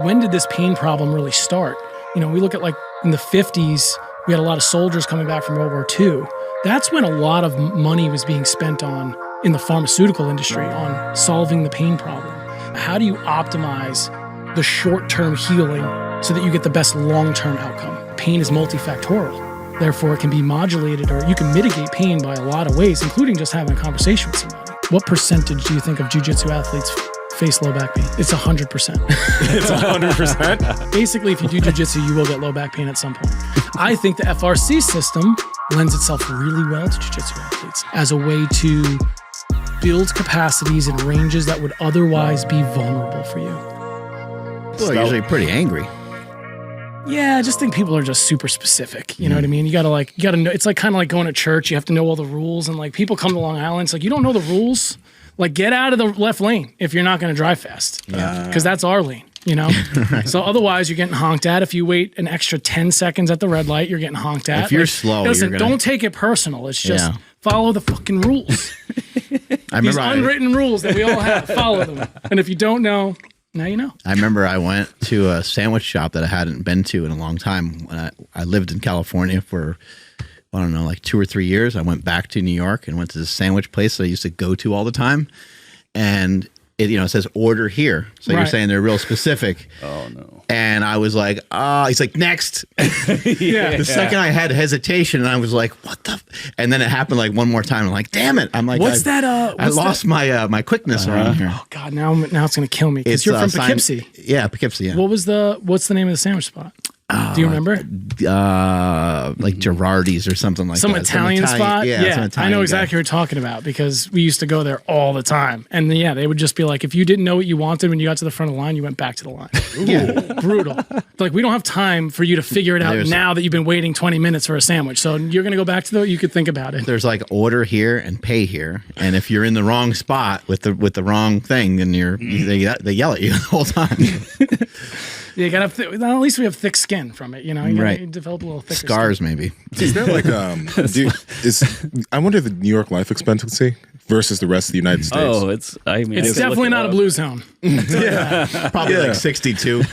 when did this pain problem really start? We look at like in the 50s, we had a lot of soldiers coming back from World War II. That's when a lot of money was being spent on in the pharmaceutical industry on solving the pain problem. How do you optimize the short-term healing so that you get the best long-term outcome? Pain is multifactorial. Therefore, it can be modulated, or you can mitigate pain by a lot of ways, including just having a conversation with somebody. What percentage do you think of jiu-jitsu athletes face low back pain? It's 100%. It's 100%? Basically, if you do jiu-jitsu, you will get low back pain at some point. I think the FRC system lends itself really well to jiu-jitsu athletes as a way to build capacities in ranges that would otherwise be vulnerable for you. People are usually pretty angry. Yeah, I just think people are just super specific. You know what I mean? You gotta know. It's like kind of like going to church. You have to know all the rules. And like people come to Long Island, it's like, you don't know the rules. Like, get out of the left lane if you're not going to drive fast. Because that's our lane, Right. So otherwise, you're getting honked at. If you wait an extra 10 seconds at the red light, you're getting honked at. If you're slow, listen, don't take it personal. It's just follow the fucking rules. These unwritten rules that we all have, follow them. And if you don't know, now you know. I remember I went to a sandwich shop that I hadn't been to in a long time. When I lived in California for, I don't know, like 2 or 3 years. I went back to New York and went to this sandwich place that I used to go to all the time. And it says order here. So you're saying they're real specific. Oh, no. And I was like, he's like, next. The second I had hesitation, and I was like, what the? And then it happened like one more time. I'm like, damn it. I'm like, I lost my quickness around here. Oh, God, now it's going to kill me. Because you're from Poughkeepsie. Yeah, Poughkeepsie, yeah. What's the name of the sandwich spot? Do you remember? Like Girardi's or something like that. Some Italian spot? Yeah, I know exactly what you're talking about because we used to go there all the time. And they would just be like, if you didn't know what you wanted when you got to the front of the line, you went back to the line. Brutal. Like, we don't have time for you to figure it out now that you've been waiting 20 minutes for a sandwich. So you're going to go back to you could think about it. There's like order here and pay here. And if you're in the wrong spot with the wrong thing, then they yell at you the whole time. You gotta have at least we have thick skin from it, you develop a little thicker scars, skin. maybe. Is there like I wonder the New York life expectancy versus the rest of the United States. Oh, it's definitely not a blue zone. Probably like 62.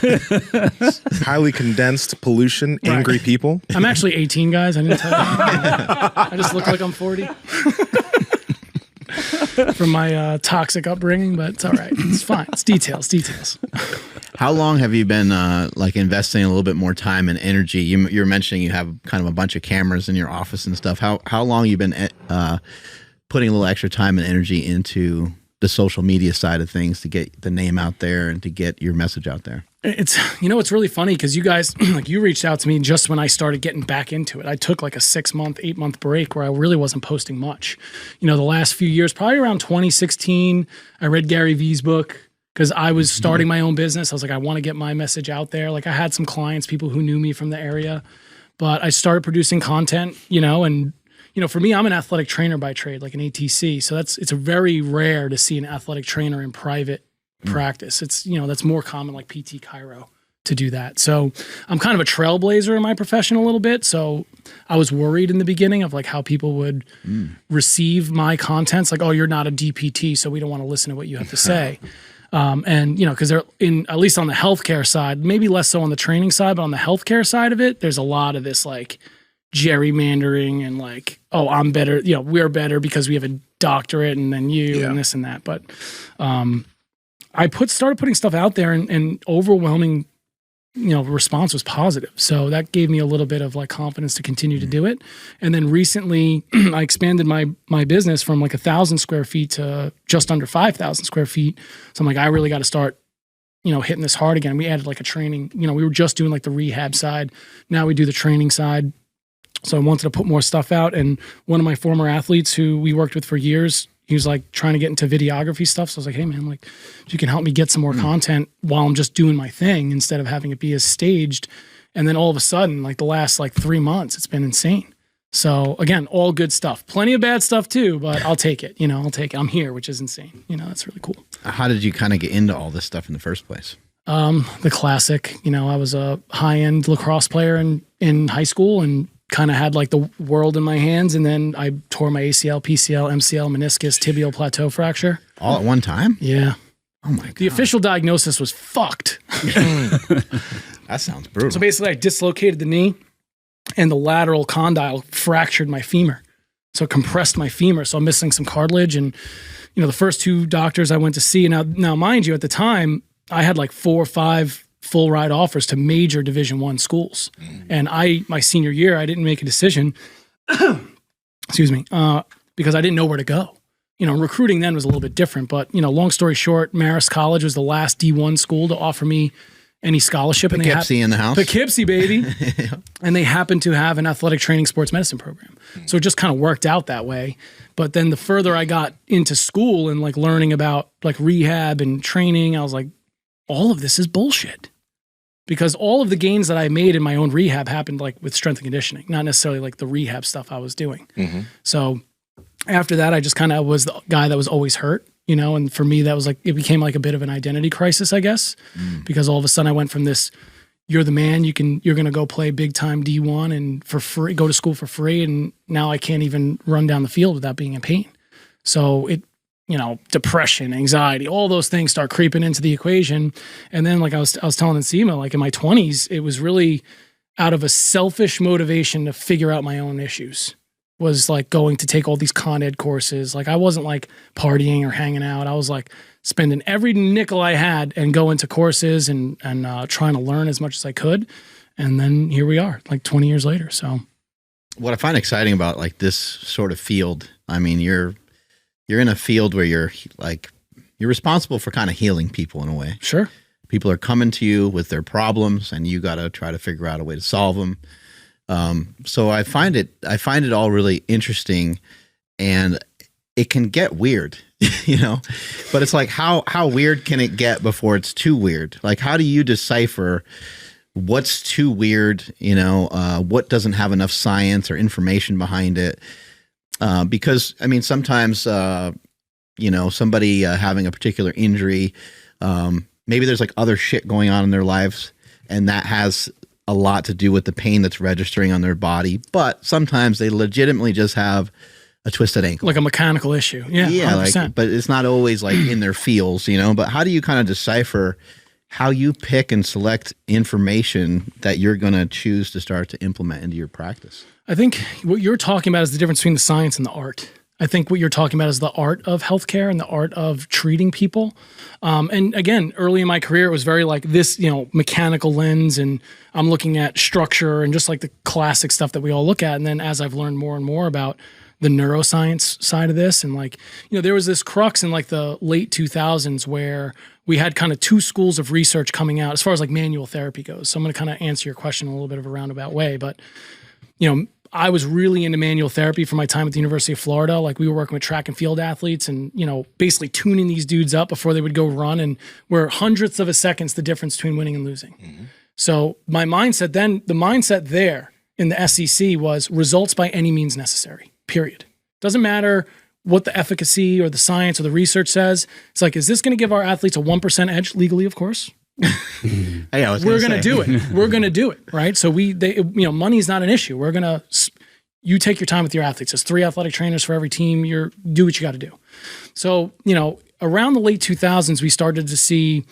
Highly condensed pollution, angry people. I'm actually 18, guys. I didn't tell you. I just look like I'm 40. From my toxic upbringing, but it's all right. It's fine. It's details. How long have you been like investing a little bit more time and energy? You're mentioning you have kind of a bunch of cameras in your office and stuff. How long have you been putting a little extra time and energy into the social media side of things to get the name out there and to get your message out there? It's it's really funny because you guys you reached out to me just when I started getting back into it. I took like a 6-month, 8-month break where I really wasn't posting much. The last few years, probably around 2016, I read Gary Vee's book because I was starting my own business. I was like, I want to get my message out there. Like, I had some clients, people who knew me from the area, but I started producing content, and for me, I'm an athletic trainer by trade, like an ATC. So it's very rare to see an athletic trainer in private practice. It's, that's more common, like PT Chiro, to do that. So I'm kind of a trailblazer in my profession a little bit. So I was worried in the beginning of like how people would receive my content. It's like, oh, you're not a DPT, so we don't want to listen to what you have to say. And because they're at least on the healthcare side, maybe less so on the training side, but on the healthcare side of it, there's a lot of this like gerrymandering and like, oh, I'm better, we're better because we have a doctorate and then you and this and that. But I started putting stuff out there and overwhelming, response was positive. So that gave me a little bit of like confidence to continue to do it. And then recently I expanded my business from like 1,000 square feet to just under 5,000 square feet. So I'm like, I really got to start, hitting this hard again. We added like a training, we were just doing like the rehab side. Now we do the training side. So I wanted to put more stuff out. And one of my former athletes who we worked with for years, he was like trying to get into videography stuff. So I was like, hey man, like if you can help me get some more content while I'm just doing my thing instead of having it be as staged. And then all of a sudden, like the last like 3 months, it's been insane. So again, all good stuff, plenty of bad stuff too, but I'll take it. I'll take it. I'm here, which is insane. That's really cool. How did you kind of get into all this stuff in the first place? The classic, I was a high-end lacrosse player in high school and kind of had like the world in my hands, and then I tore my ACL, PCL, MCL, meniscus, tibial plateau fracture. All at one time? Yeah. Oh my God. The official diagnosis was fucked. That sounds brutal. So basically I dislocated the knee and the lateral condyle fractured my femur. So it compressed my femur. So I'm missing some cartilage. And, you know, the first 2 doctors I went to see, now mind you, at the time I had like 4 or 5 full ride offers to major Division I schools. And my senior year, I didn't make a decision, excuse me, because I didn't know where to go. You know, recruiting then was a little bit different, but, you know, long story short, Marist College was the last D1 school to offer me any scholarship. Poughkeepsie in the house. Poughkeepsie, baby. Yeah. And they happened to have an athletic training sports medicine program. So it just kind of worked out that way. But then the further I got into school and like learning about like rehab and training, I was like, all of this is bullshit. Because all of the gains that I made in my own rehab happened like with strength and conditioning, not necessarily like the rehab stuff I was doing. So after that, I just kind of was the guy that was always hurt, you know, and for me, that was like, it became like a bit of an identity crisis, I guess, because all of a sudden I went from this, you're the man, you're going to go play big time D1 and for free, go to school for free. And now I can't even run down the field without being in pain. So it, you know, depression, anxiety, all those things start creeping into the equation. And then like I was telling Nsima, like in my 20s, it was really out of a selfish motivation to figure out my own issues. Was like going to take all these Con Ed courses. Like I wasn't like partying or hanging out. I was like spending every nickel I had and going to courses and trying to learn as much as I could. And then here we are, like 20 years later. So what I find exciting about like this sort of field, I mean, you're in a field where you're responsible for kind of healing people in a way. Sure. People are coming to you with their problems and you got to try to figure out a way to solve them. So I find it all really interesting, and it can get weird, you know, but it's like, how weird can it get before it's too weird? Like, how do you decipher what's too weird? You know, what doesn't have enough science or information behind it? Because I mean, sometimes, you know, somebody having a particular injury, maybe there's like other shit going on in their lives, and that has a lot to do with the pain that's registering on their body, but sometimes they legitimately just have a twisted ankle, like a mechanical issue. Yeah, like, but it's not always like in their feels, you know. But how do you kind of decipher how you pick and select information that you're going to choose to start to implement into your practice? I think what you're talking about is the difference between the science and the art. I think what you're talking about is the art of healthcare and the art of treating people. And again, early in my career, it was very like this, you know, mechanical lens, and I'm looking at structure and just like the classic stuff that we all look at. And then as I've learned more and more about the neuroscience side of this, and like, you know, there was this crux in like the late 2000s where we had kind of 2 schools of research coming out as far as like manual therapy goes. So I'm going to kind of answer your question in a little bit of a roundabout way, but you know, I was really into manual therapy for my time at the University of Florida. Like we were working with track and field athletes and, you know, basically tuning these dudes up before they would go run, and we're hundredths of a second's the difference between winning and losing. So my mindset then, the mindset there in the SEC was results by any means necessary, period. Doesn't matter what the efficacy or the science or the research says. It's like, is this going to give our athletes a 1% edge legally, of course? We're going to do it. We're going to do it. Right. So money is not an issue. You take your time with your athletes. There's 3 athletic trainers for every team. Do what you got to do. So, you know, around the late 2000s, we started to see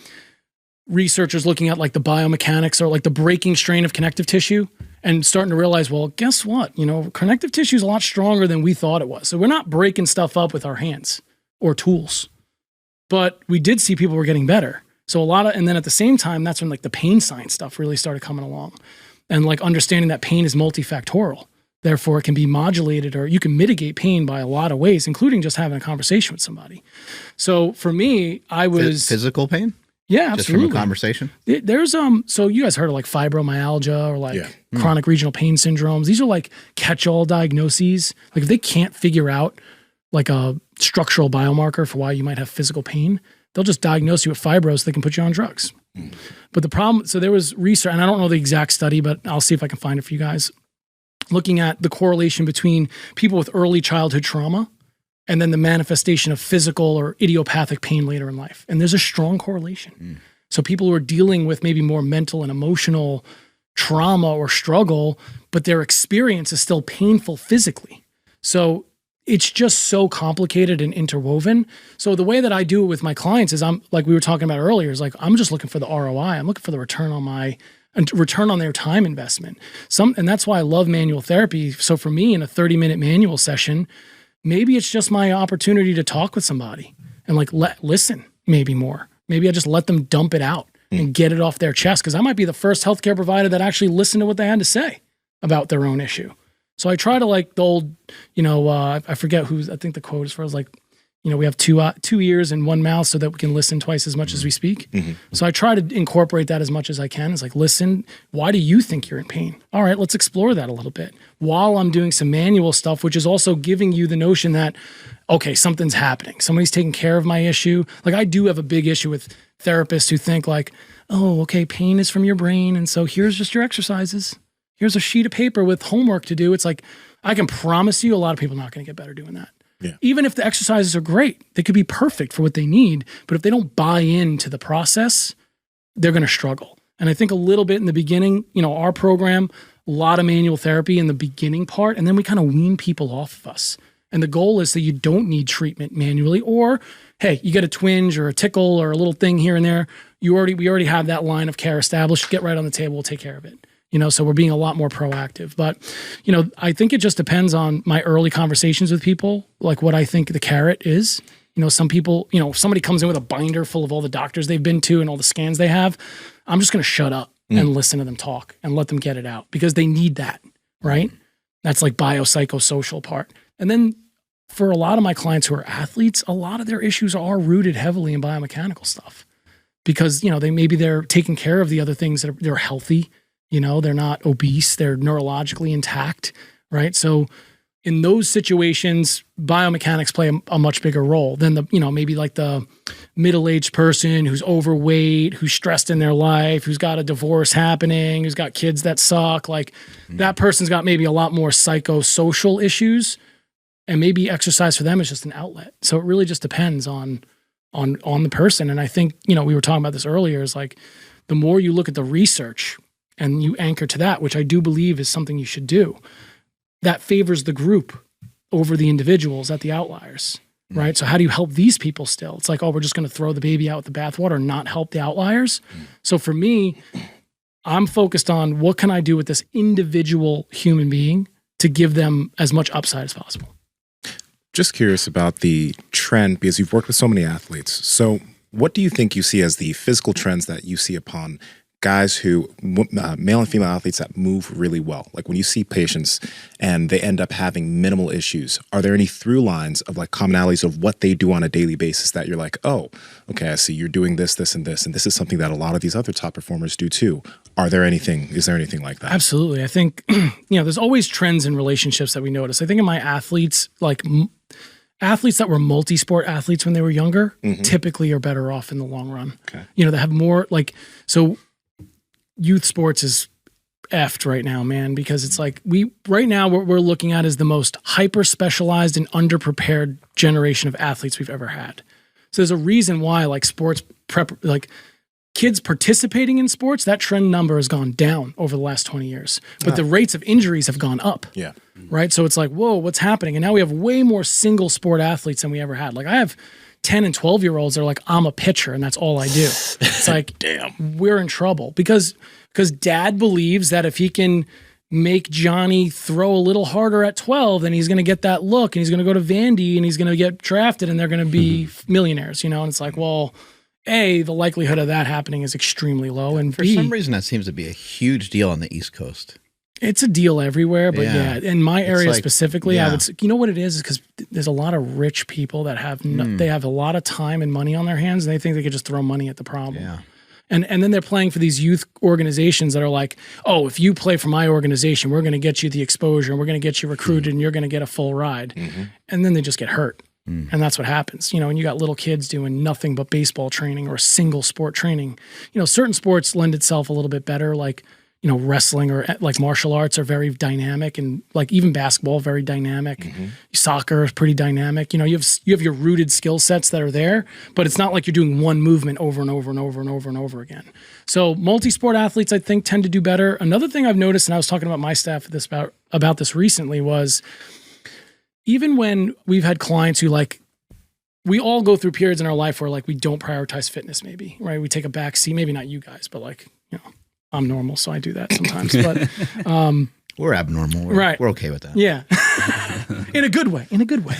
researchers looking at like the biomechanics or like the breaking strain of connective tissue and starting to realize, well, guess what? You know, connective tissue is a lot stronger than we thought it was. So we're not breaking stuff up with our hands or tools, but we did see people were getting better. So and then at the same time, that's when like the pain science stuff really started coming along, and like understanding that pain is multifactorial. Therefore, it can be modulated, or you can mitigate pain by a lot of ways, including just having a conversation with somebody. So for me, I was physical pain. Yeah, just absolutely. from a conversation. There's so you guys heard of like fibromyalgia or like chronic regional pain syndromes. These are like catch-all diagnoses. Like if they can't figure out like a structural biomarker for why you might have physical pain, they'll just diagnose you with fibros so they can put you on drugs. But the problem, so there was research, and I don't know the exact study, but I'll see if I can find it for you guys, looking at the correlation between people with early childhood trauma and then the manifestation of physical or idiopathic pain later in life. And there's a strong correlation. So people who are dealing with maybe more mental and emotional trauma or struggle, but their experience is still painful physically. So it's just so complicated and interwoven. So the way that I do it with my clients is I'm like we were talking about earlier is like I'm just looking for the ROI. I'm looking for the return on their time investment. And that's why I love manual therapy. So for me in a 30-minute manual session, maybe it's just my opportunity to talk with somebody and like listen maybe more. Maybe I just let them dump it out and get it off their chest. Cause I might be the first healthcare provider that actually listened to what they had to say about their own issue. So I try to like the old, I forget I think the quote as far as like, we have two ears and one mouth so that we can listen twice as much as we speak. Mm-hmm. So I try to incorporate that as much as I can. It's like, listen, why do you think you're in pain? All right, let's explore that a little bit while I'm doing some manual stuff, which is also giving you the notion that, okay, something's happening. Somebody's taking care of my issue. Like I do have a big issue with therapists who think like, oh, okay, pain is from your brain. And so here's just your exercises. Here's a sheet of paper with homework to do. It's like, I can promise you a lot of people are not going to get better doing that. Yeah. Even if the exercises are great, they could be perfect for what they need. But if they don't buy into the process, they're going to struggle. And I think a little bit in the beginning, our program, a lot of manual therapy in the beginning part, and then we kind of wean people off of us. And the goal is that you don't need treatment manually, or hey, you get a twinge or a tickle or a little thing here and there. We already have that line of care established. Get right on the table, we'll take care of it. So we're being a lot more proactive. But, I think it just depends on my early conversations with people, like what I think the carrot is. Some people, if somebody comes in with a binder full of all the doctors they've been to and all the scans they have, I'm just going to shut up and listen to them talk and let them get it out because they need that, right? That's like biopsychosocial part. And then for a lot of my clients who are athletes, a lot of their issues are rooted heavily in biomechanical stuff because, they're taking care of the other things that they're healthy. They're not obese, they're neurologically intact, right? So in those situations, biomechanics play a much bigger role than maybe like the middle-aged person who's overweight, who's stressed in their life, who's got a divorce happening, who's got kids that suck. Like that person's got maybe a lot more psychosocial issues, and maybe exercise for them is just an outlet. So it really just depends on the person. And I think, we were talking about this earlier, is like the more you look at the research and you anchor to that, which I do believe is something you should do, that favors the group over the individuals at the outliers, right? So how do you help these people still? It's like, oh, we're just going to throw the baby out with the bathwater, not help the outliers. So for me, I'm focused on what can I do with this individual human being to give them as much upside as possible. Just curious about the trend, because you've worked with so many athletes. So what do you think you see as the physical trends that you see upon guys who, male and female athletes that move really well? Like when you see patients and they end up having minimal issues, are there any through lines of like commonalities of what they do on a daily basis that you're like, oh, okay, I see you're doing this, this, and this, and this is something that a lot of these other top performers do too. Is there anything like that? Absolutely. I think, there's always trends in relationships that we notice. I think in my athletes, like athletes that were multi-sport athletes when they were younger, typically are better off in the long run. Okay. They have more youth sports is effed right now, man, because it's like right now what we're looking at is the most hyper specialized and underprepared generation of athletes we've ever had. So there's a reason why sports prep, kids participating in sports, that trend number has gone down over the last 20 years, but the rates of injuries have gone up. Yeah. Right. So it's like, whoa, what's happening? And now we have way more single sport athletes than we ever had. Like I have 10 and 12-year-olds that are like, I'm a pitcher and that's all I do. It's like, damn, we're in trouble because dad believes that if he can make Johnny throw a little harder at 12, then he's going to get that look and he's going to go to Vandy and he's going to get drafted and they're going to be millionaires, And it's like, well, A, the likelihood of that happening is extremely low. And for some reason, that seems to be a huge deal on the East Coast. It's a deal everywhere, but in my area specifically, I would say, what it is because there's a lot of rich people that have they have a lot of time and money on their hands, and they think they could just throw money at the problem. Yeah. And then they're playing for these youth organizations that are like, oh, if you play for my organization, we're going to get you the exposure, and we're going to get you recruited, and you're going to get a full ride. And then they just get hurt. And that's what happens, and you got little kids doing nothing but baseball training or single sport training. Certain sports lend itself a little bit better, like wrestling or like martial arts are very dynamic, and like even basketball, very dynamic. Soccer is pretty dynamic. You have your rooted skill sets that are there, but it's not like you're doing one movement over and over and over and over and over again. So multi-sport athletes, I think, tend to do better. Another thing I've noticed, and I was talking about my staff about this recently, was even when we've had clients who like, we all go through periods in our life where like we don't prioritize fitness, maybe, right? We take a back seat, maybe not you guys, but like, you know, I'm normal, so I do that sometimes. But we're abnormal. Right. We're okay with that. Yeah. In a good way. In a good way.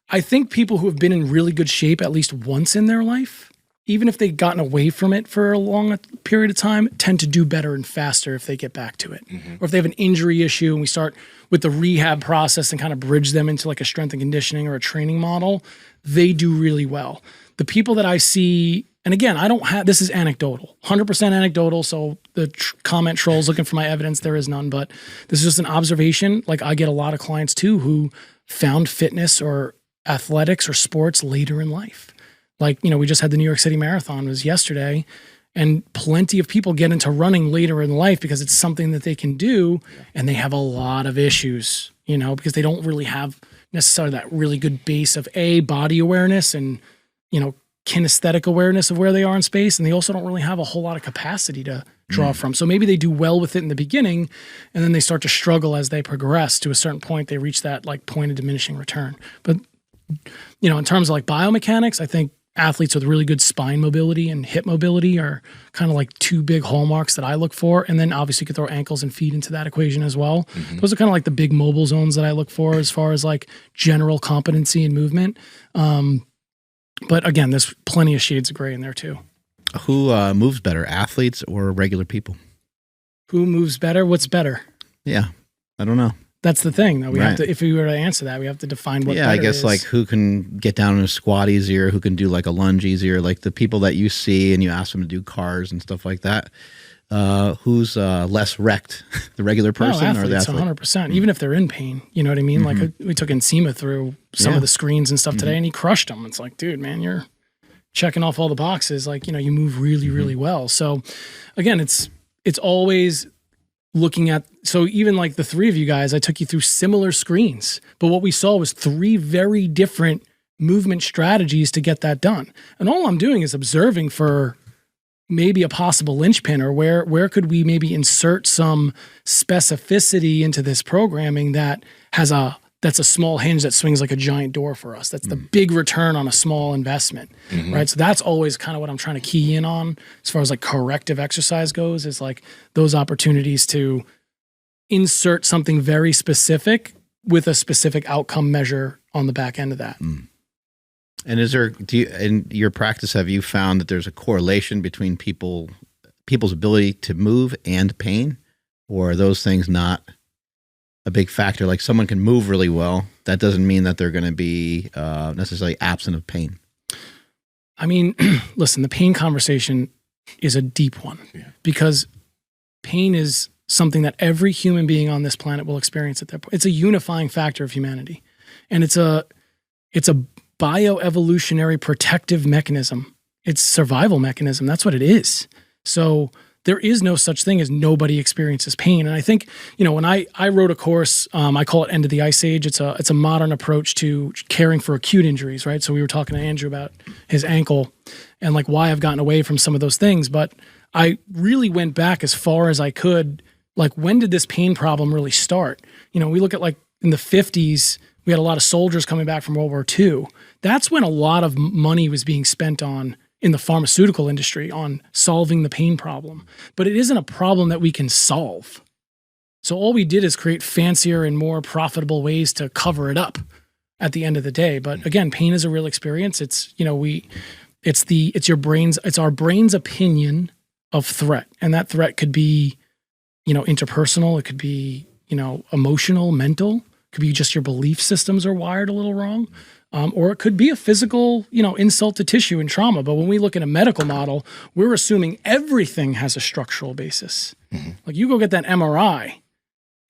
I think people who have been in really good shape at least once in their life, even if they've gotten away from it for a long period of time, tend to do better and faster if they get back to it. Or if they have an injury issue and we start with the rehab process and kind of bridge them into like a strength and conditioning or a training model, they do really well. The people that I see, and again, I don't have, this is anecdotal, 100% anecdotal. So the comment trolls looking for my evidence, there is none, but this is just an observation. Like I get a lot of clients too who found fitness or athletics or sports later in life. Like, you know, we just had the New York City Marathon, it was yesterday, and plenty of people get into running later in life because it's something that they can do, and they have a lot of issues, you know, because they don't really have necessarily that really good base of body awareness and, you know, kinesthetic awareness of where they are in space, and they also don't really have a whole lot of capacity to draw from. So maybe they do well with it in the beginning, and then they start to struggle as they progress. To a certain point, they reach that like point of diminishing return. But, you know, in terms of like biomechanics, I think athletes with really good spine mobility and hip mobility are kind of like two big hallmarks that I look for. And then obviously you could throw ankles and feet into that equation as well. Those are kind of like the big mobile zones that I look for as far as like general competency and movement. But again, there's plenty of shades of gray in there too. Who moves better, athletes or regular people? Who moves better? What's better? Yeah, I don't know. That's the thing, though. We Right. have to, if we were to answer that, we have to define what. Yeah, I better guess is. like who can get down in a squat easier, who can do like a lunge easier, like the people that you see and you ask them to do cars and stuff like that. Who's less wrecked, the regular person or the athletes, athlete? 100%. Even if they're in pain, you know what I mean? Like we took Nsima through some of the screens and stuff today, and he crushed them. It's like, dude, man, you're checking off all the boxes. Like, you know, you move really, really well. So again, it's always looking at, so even like the three of you guys, I took you through similar screens, but what we saw was three very different movement strategies to get that done. And all I'm doing is observing for maybe a possible linchpin, or where could we maybe insert some specificity into this programming that has that's a small hinge that swings like a giant door for us. That's the big return on a small investment, right? So that's always kind of what I'm trying to key in on as far as like corrective exercise goes, is like those opportunities to insert something very specific with a specific outcome measure on the back end of that. And is there, in your practice, have you found that there's a correlation between people's ability to move and pain, or are those things not a big factor? Like someone can move really well, that doesn't mean that they're going to be necessarily absent of pain. I mean, listen, the pain conversation is a deep one because pain is something that every human being on this planet will experience at that point. It's a unifying factor of humanity, and it's a bioevolutionary protective mechanism. It's survival mechanism. That's what it is. So there is no such thing as nobody experiences pain. And I think, you know, when I wrote a course, I call it End of the Ice Age. It's a modern approach to caring for acute injuries, right? So we were talking to Andrew about his ankle and like why I've gotten away from some of those things. But I really went back as far as I could. Like, when did this pain problem really start? You know, we look at like in the 50s, we had a lot of soldiers coming back from World War II. That's when a lot of money was being spent on in the pharmaceutical industry on solving the pain problem. But it isn't a problem that we can solve. So all we did is create fancier and more profitable ways to cover it up at the end of the day. But again, pain is a real experience. It's, you know, it's our brain's opinion of threat. And that threat could be, you know, interpersonal. It could be, you know, emotional, mental. It could be just your belief systems are wired a little wrong. Or it could be a physical, you know, insult to tissue and trauma. But when we look at a medical model, we're assuming everything has a structural basis. Like you go get that MRI, and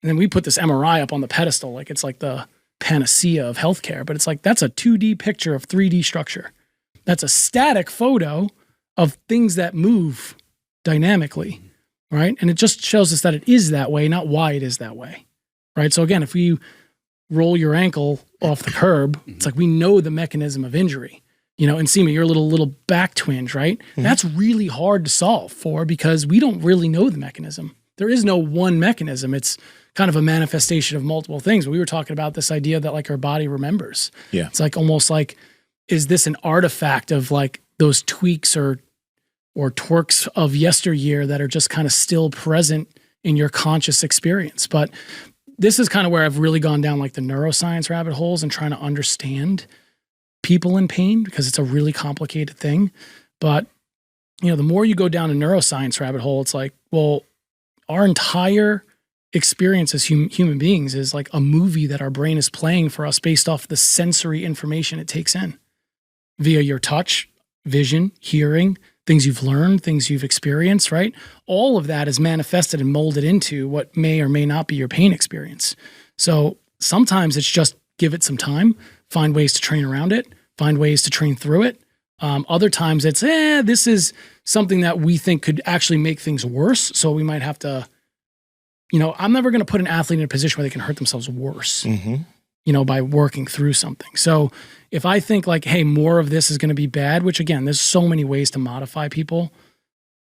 then we put this MRI up on the pedestal like it's like the panacea of healthcare. But it's like that's a 2D picture of 3D structure. That's a static photo of things that move dynamically, right? And it just shows us that it is that way, not why it is that way, right? So again, if we roll your ankle off the curb, it's like we know the mechanism of injury. You know, and Nsima, your little back twinge, right? That's really hard to solve for because we don't really know the mechanism. there is no one mechanism. It's kind of a manifestation of multiple things. We were talking about this idea that like our body remembers. Yeah. It's like almost like, is this an artifact of like those tweaks or torques of yesteryear that are just kind of still present in your conscious experience? But this is kind of where I've really gone down like the neuroscience rabbit holes and trying to understand people in pain, because it's a really complicated thing. But, you know, the more you go down a neuroscience rabbit hole, it's like, well, our entire experience as human beings is like a movie that our brain is playing for us based off the sensory information it takes in via your touch, vision, hearing, things you've learned, things you've experienced, right? All of that is manifested and molded into what may or may not be your pain experience. So sometimes it's just give it some time, find ways to train around it, find ways to train through it. Other times it's, this is something that we think could actually make things worse. So we might have to, you know, I'm never going to put an athlete in a position where they can hurt themselves worse, you know, by working through something. So if I think like, hey, more of this is going to be bad, which again, there's so many ways to modify people,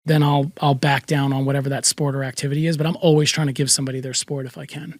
then I'll back down on whatever that sport or activity is. But I'm always trying to give somebody their sport if I can.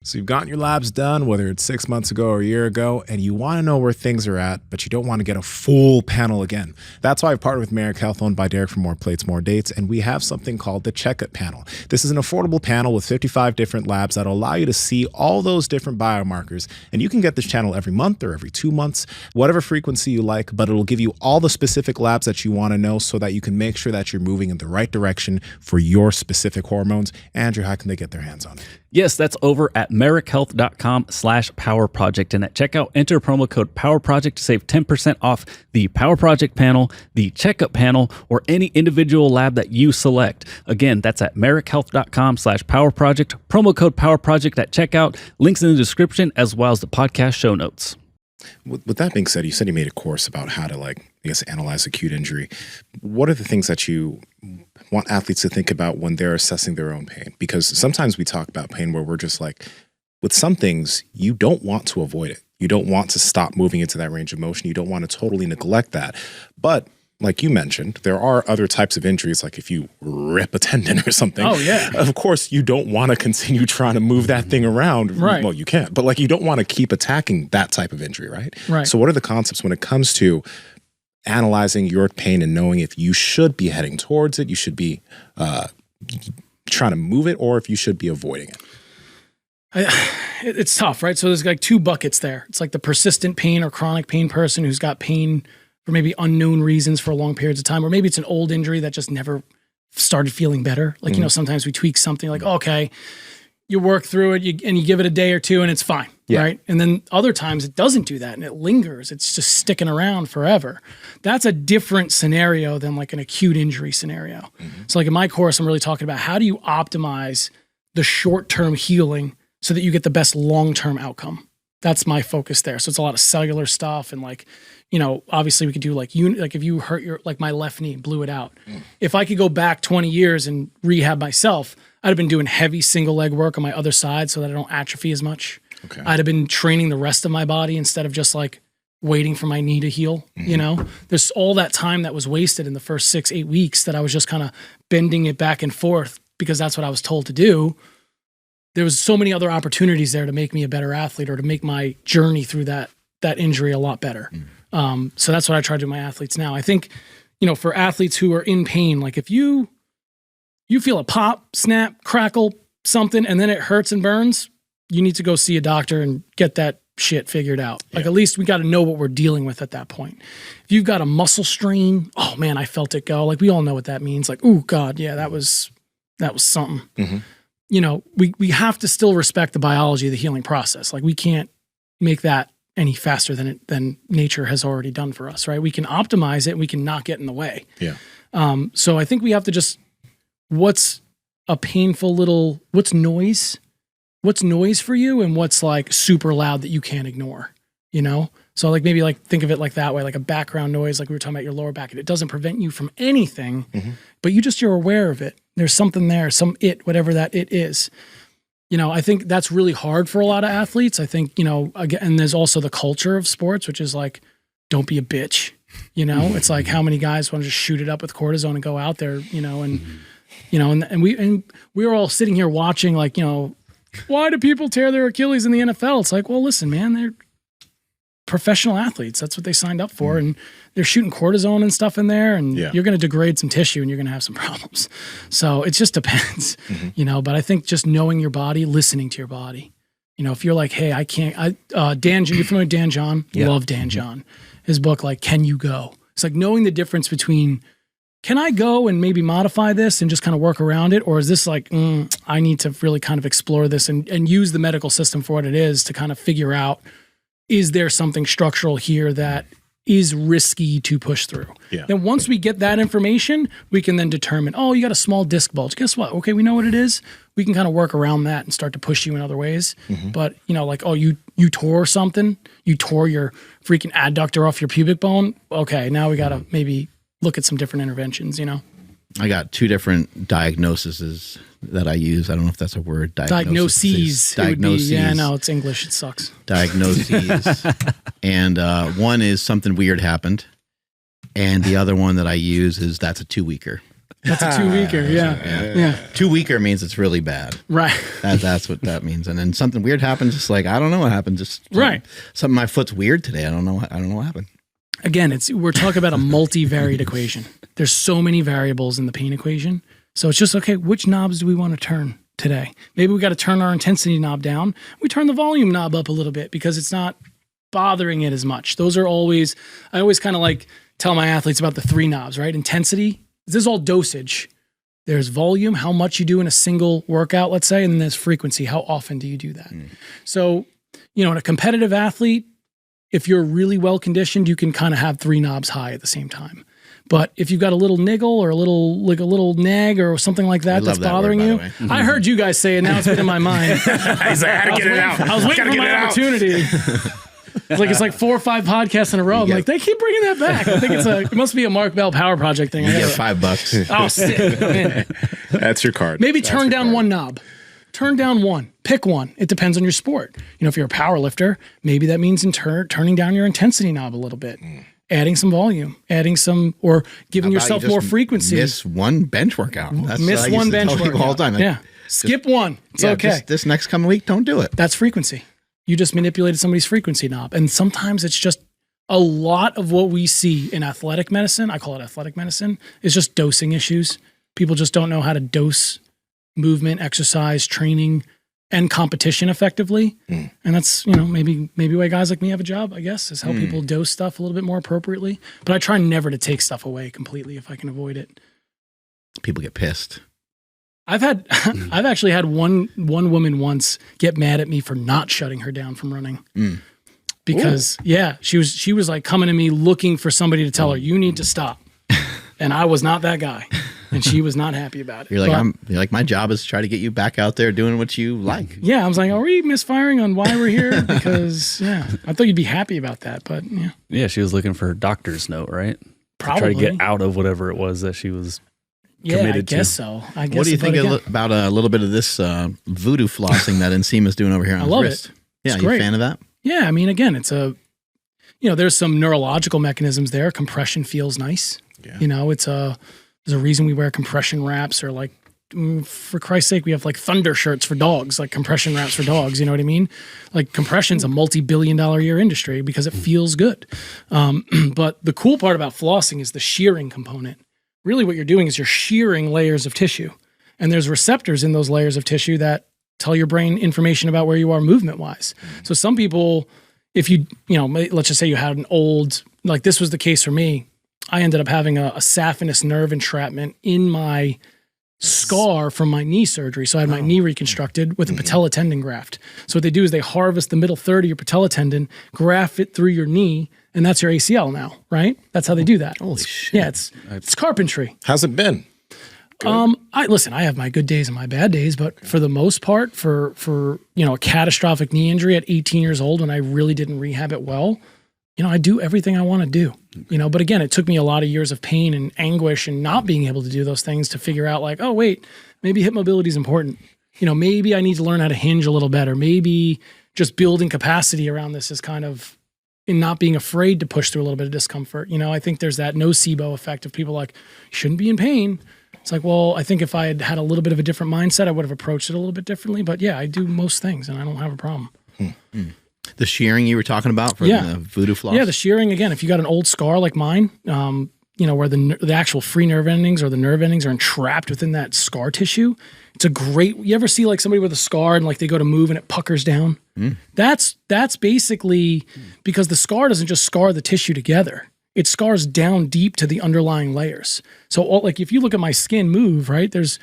So you've gotten your labs done, whether it's 6 months ago or a year ago, and you want to know where things are at, but you don't want to get a full panel again. That's why I've partnered with Merrick Health, owned by Derek for More Plates, More Dates, and we have something called the Checkup Panel. This is an affordable panel with 55 different labs that will allow you to see all those different biomarkers, and you can get this channel every month or every 2 months, whatever frequency you like, but it'll give you all the specific labs that you want to know so that you can make sure that you're moving in the right direction for your specific hormones. Andrew, how can they get their hands on it? Yes, that's over at merrickhealth.com/powerproject. And at checkout, enter promo code POWERPROJECT to save 10% off the Power Project panel, the checkup panel, or any individual lab that you select. Again, that's at merrickhealth.com/powerproject, promo code POWERPROJECT at checkout, links in the description, as well as the podcast show notes. With that being said, you said you made a course about how to, like, I guess, analyze acute injury. What are the things that you want athletes to think about when they're assessing their own pain? Because sometimes we talk about pain where we're just like, with some things, you don't want to avoid it. You don't want to stop moving into that range of motion. You don't want to totally neglect that. But like you mentioned, there are other types of injuries, like if you rip a tendon or something. Oh, yeah. Of course, you don't want to continue trying to move that thing around. Right. Well, you can't. But like, you don't want to keep attacking that type of injury, right? Right. So what are the concepts when it comes to analyzing your pain and knowing if you should be heading towards it, you should be trying to move it, or if you should be avoiding it? It's tough, right? So there's like two buckets there. It's like the persistent pain or chronic pain person who's got pain for maybe unknown reasons for long periods of time, or maybe it's an old injury that just never started feeling better. Like, you know, sometimes we tweak something like, okay, you work through it and you give it a day or two and it's fine, right? And then other times it doesn't do that and it lingers. It's just sticking around forever. That's a different scenario than like an acute injury scenario. So like in my course, I'm really talking about how do you optimize the short-term healing so that you get the best long-term outcome. That's my focus there. So it's a lot of cellular stuff and like, you know, obviously we could do like if you hurt your, like my left knee, blew it out. If I could go back 20 years and rehab myself, I'd have been doing heavy single leg work on my other side so that I don't atrophy as much. Okay. I'd have been training the rest of my body instead of just like waiting for my knee to heal. You know, there's all that time that was wasted in the first 6-8 weeks that I was just kind of bending it back and forth because that's what I was told to do. There was so many other opportunities there to make me a better athlete or to make my journey through that injury a lot better. So that's what I try to do with my athletes now. I think, you know, for athletes who are in pain, like if you feel a pop, snap, crackle, something, and then it hurts and burns, you need to go see a doctor and get that shit figured out. Like at least we got to know what we're dealing with at that point. If you've got a muscle strain, oh man, I felt it go. Like we all know what that means. Like, oh God, yeah, that was something. You know, we have to still respect the biology of the healing process. Like we can't make that any faster than nature has already done for us, right? We can optimize it. We can not get in the way. Yeah. So I think we have to just, what's a painful little, what's noise for you and what's like super loud that you can't ignore, you know? So like maybe like think of it like that way, like a background noise, like we were talking about your lower back. It doesn't prevent you from anything, but you're aware of it. There's something there, whatever that it is. You know, I think that's really hard for a lot of athletes. I think, you know, again, and there's also the culture of sports, which is like, don't be a bitch. You know, it's like how many guys want to just shoot it up with cortisone and go out there, you know, and and we were all sitting here watching, like, why do people tear their Achilles in the NFL? It's like, well, listen, man, they're professional athletes. That's what they signed up for. And they're shooting cortisone and stuff in there, and you're going to degrade some tissue and you're going to have some problems. So it just depends, but I think just knowing your body, listening to your body, if you're like, hey, I can't, Dan, you're familiar with Dan John? Love Dan John. His book, like, Can You Go? It's like knowing the difference between, can I go and maybe modify this and just kind of work around it? Or is this like, I need to really kind of explore this and use the medical system for what it is to kind of figure out, is there something structural here that is risky to push through? Then once we get that information, we can then determine, oh, you got a small disc bulge. Guess what? Okay, we know what it is. We can kind of work around that and start to push you in other ways. But, like, oh, you tore something, you tore your freaking adductor off your pubic bone. Okay, now we got to maybe look at some different interventions, I got 2 different diagnoses that I use. I don't know if that's a word. Diagnoses. Diagnoses. Yeah, no, it's English. It sucks. Diagnoses. And one is something weird happened. And the other one that I use is that's a 2-weeker. That's a 2-weeker. Yeah. 2-weeker means it's really bad. Right. That's what that means. And then something weird happened. Just like, I don't know what happened. Just something my foot's weird today. I don't know what happened. Again, we're talking about a multivariate equation. There's so many variables in the pain equation. So it's just, okay, which knobs do we want to turn today? Maybe we got to turn our intensity knob down. We turn the volume knob up a little bit because it's not bothering it as much. I always kind of like tell my athletes about the 3 knobs, right? Intensity, this is all dosage. There's volume, how much you do in a single workout, let's say, and then there's frequency. How often do you do that? So, in a competitive athlete, if you're really well conditioned, you can kind of have 3 knobs high at the same time. But if you've got a little niggle or a little nag or something like that that's bothering you, I heard you guys say it. Now it's been in my mind. He's like, I had to get it out. I was waiting for my opportunity. It's like 4 or 5 podcasts in a row. I'm like, they keep bringing that back. I think it must be a Mark Bell Power Project thing. You get $5. Oh, sick. That's your card. Maybe turn down one knob. Turn down one. Pick one. It depends on your sport. If you're a power lifter, maybe that means turning down your intensity knob a little bit, adding some volume, or giving yourself more frequency. Miss one bench workout. Miss one bench workout all the time. Like, skip one. It's okay. This next coming week, don't do it. That's frequency. You just manipulated somebody's frequency knob. And sometimes it's just a lot of what we see in athletic medicine, I call it athletic medicine, is just dosing issues. People just don't know how to dose movement, exercise, training, and competition effectively. And that's, maybe why guys like me have a job, I guess, is help people dose stuff a little bit more appropriately. But I try never to take stuff away completely if I can avoid it. People get pissed. I've actually had one woman once get mad at me for not shutting her down from running. Because she was like coming to me looking for somebody to tell her, you need to stop. And I was not that guy. And she was not happy about it. You're like, my job is to try to get you back out there doing what you like. Yeah, I was like, are we misfiring on why we're here? Because I thought you'd be happy about that, but yeah. Yeah, she was looking for her doctor's note, right? Probably. To try to get out of whatever it was that she was committed to. I guess so. What do you think about a little bit of this voodoo flossing that Nsima's doing over here on his wrist? Yeah, you a fan of that? Yeah, I mean, again, it's there's some neurological mechanisms there. Compression feels nice. Yeah. There's a reason we wear compression wraps, or like, for Christ's sake, we have like thunder shirts for dogs, like compression wraps for dogs. You know what I mean? Like, compression's a multi-billion-dollar a year industry because it feels good. But the cool part about flossing is the shearing component. Really what you're doing is you're shearing layers of tissue, and there's receptors in those layers of tissue that tell your brain information about where you are movement-wise. So some people, if let's just say you had an old, like this was the case for me, I ended up having a saphenous nerve entrapment in my scar from my knee surgery. So I had my knee reconstructed with a patella tendon graft. So what they do is they harvest the middle third of your patella tendon, graft it through your knee, and that's your ACL now, right? That's how they do that. Holy shit. Yeah, it's carpentry. How's it been? I have my good days and my bad days, but for the most part, for a catastrophic knee injury at 18 years old when I really didn't rehab it well, I do everything I want to do, but again, it took me a lot of years of pain and anguish and not being able to do those things to figure out like, oh wait, maybe hip mobility is important. Maybe I need to learn how to hinge a little better. Maybe just building capacity around this is kind of in not being afraid to push through a little bit of discomfort. I think there's that nocebo effect of people like, you shouldn't be in pain. It's like, well, I think if I had had a little bit of a different mindset, I would have approached it a little bit differently. But yeah, I do most things and I don't have a problem. The shearing you were talking about for the voodoo floss? Yeah, the shearing, again, if you got an old scar like mine, you know, where the actual free nerve endings or the nerve endings are entrapped within that scar tissue, it's a great, you ever see like somebody with a scar and like they go to move and it puckers down? That's basically because the scar doesn't just scar the tissue together. It scars down deep to the underlying layers. So like if you look at my skin move, right, there's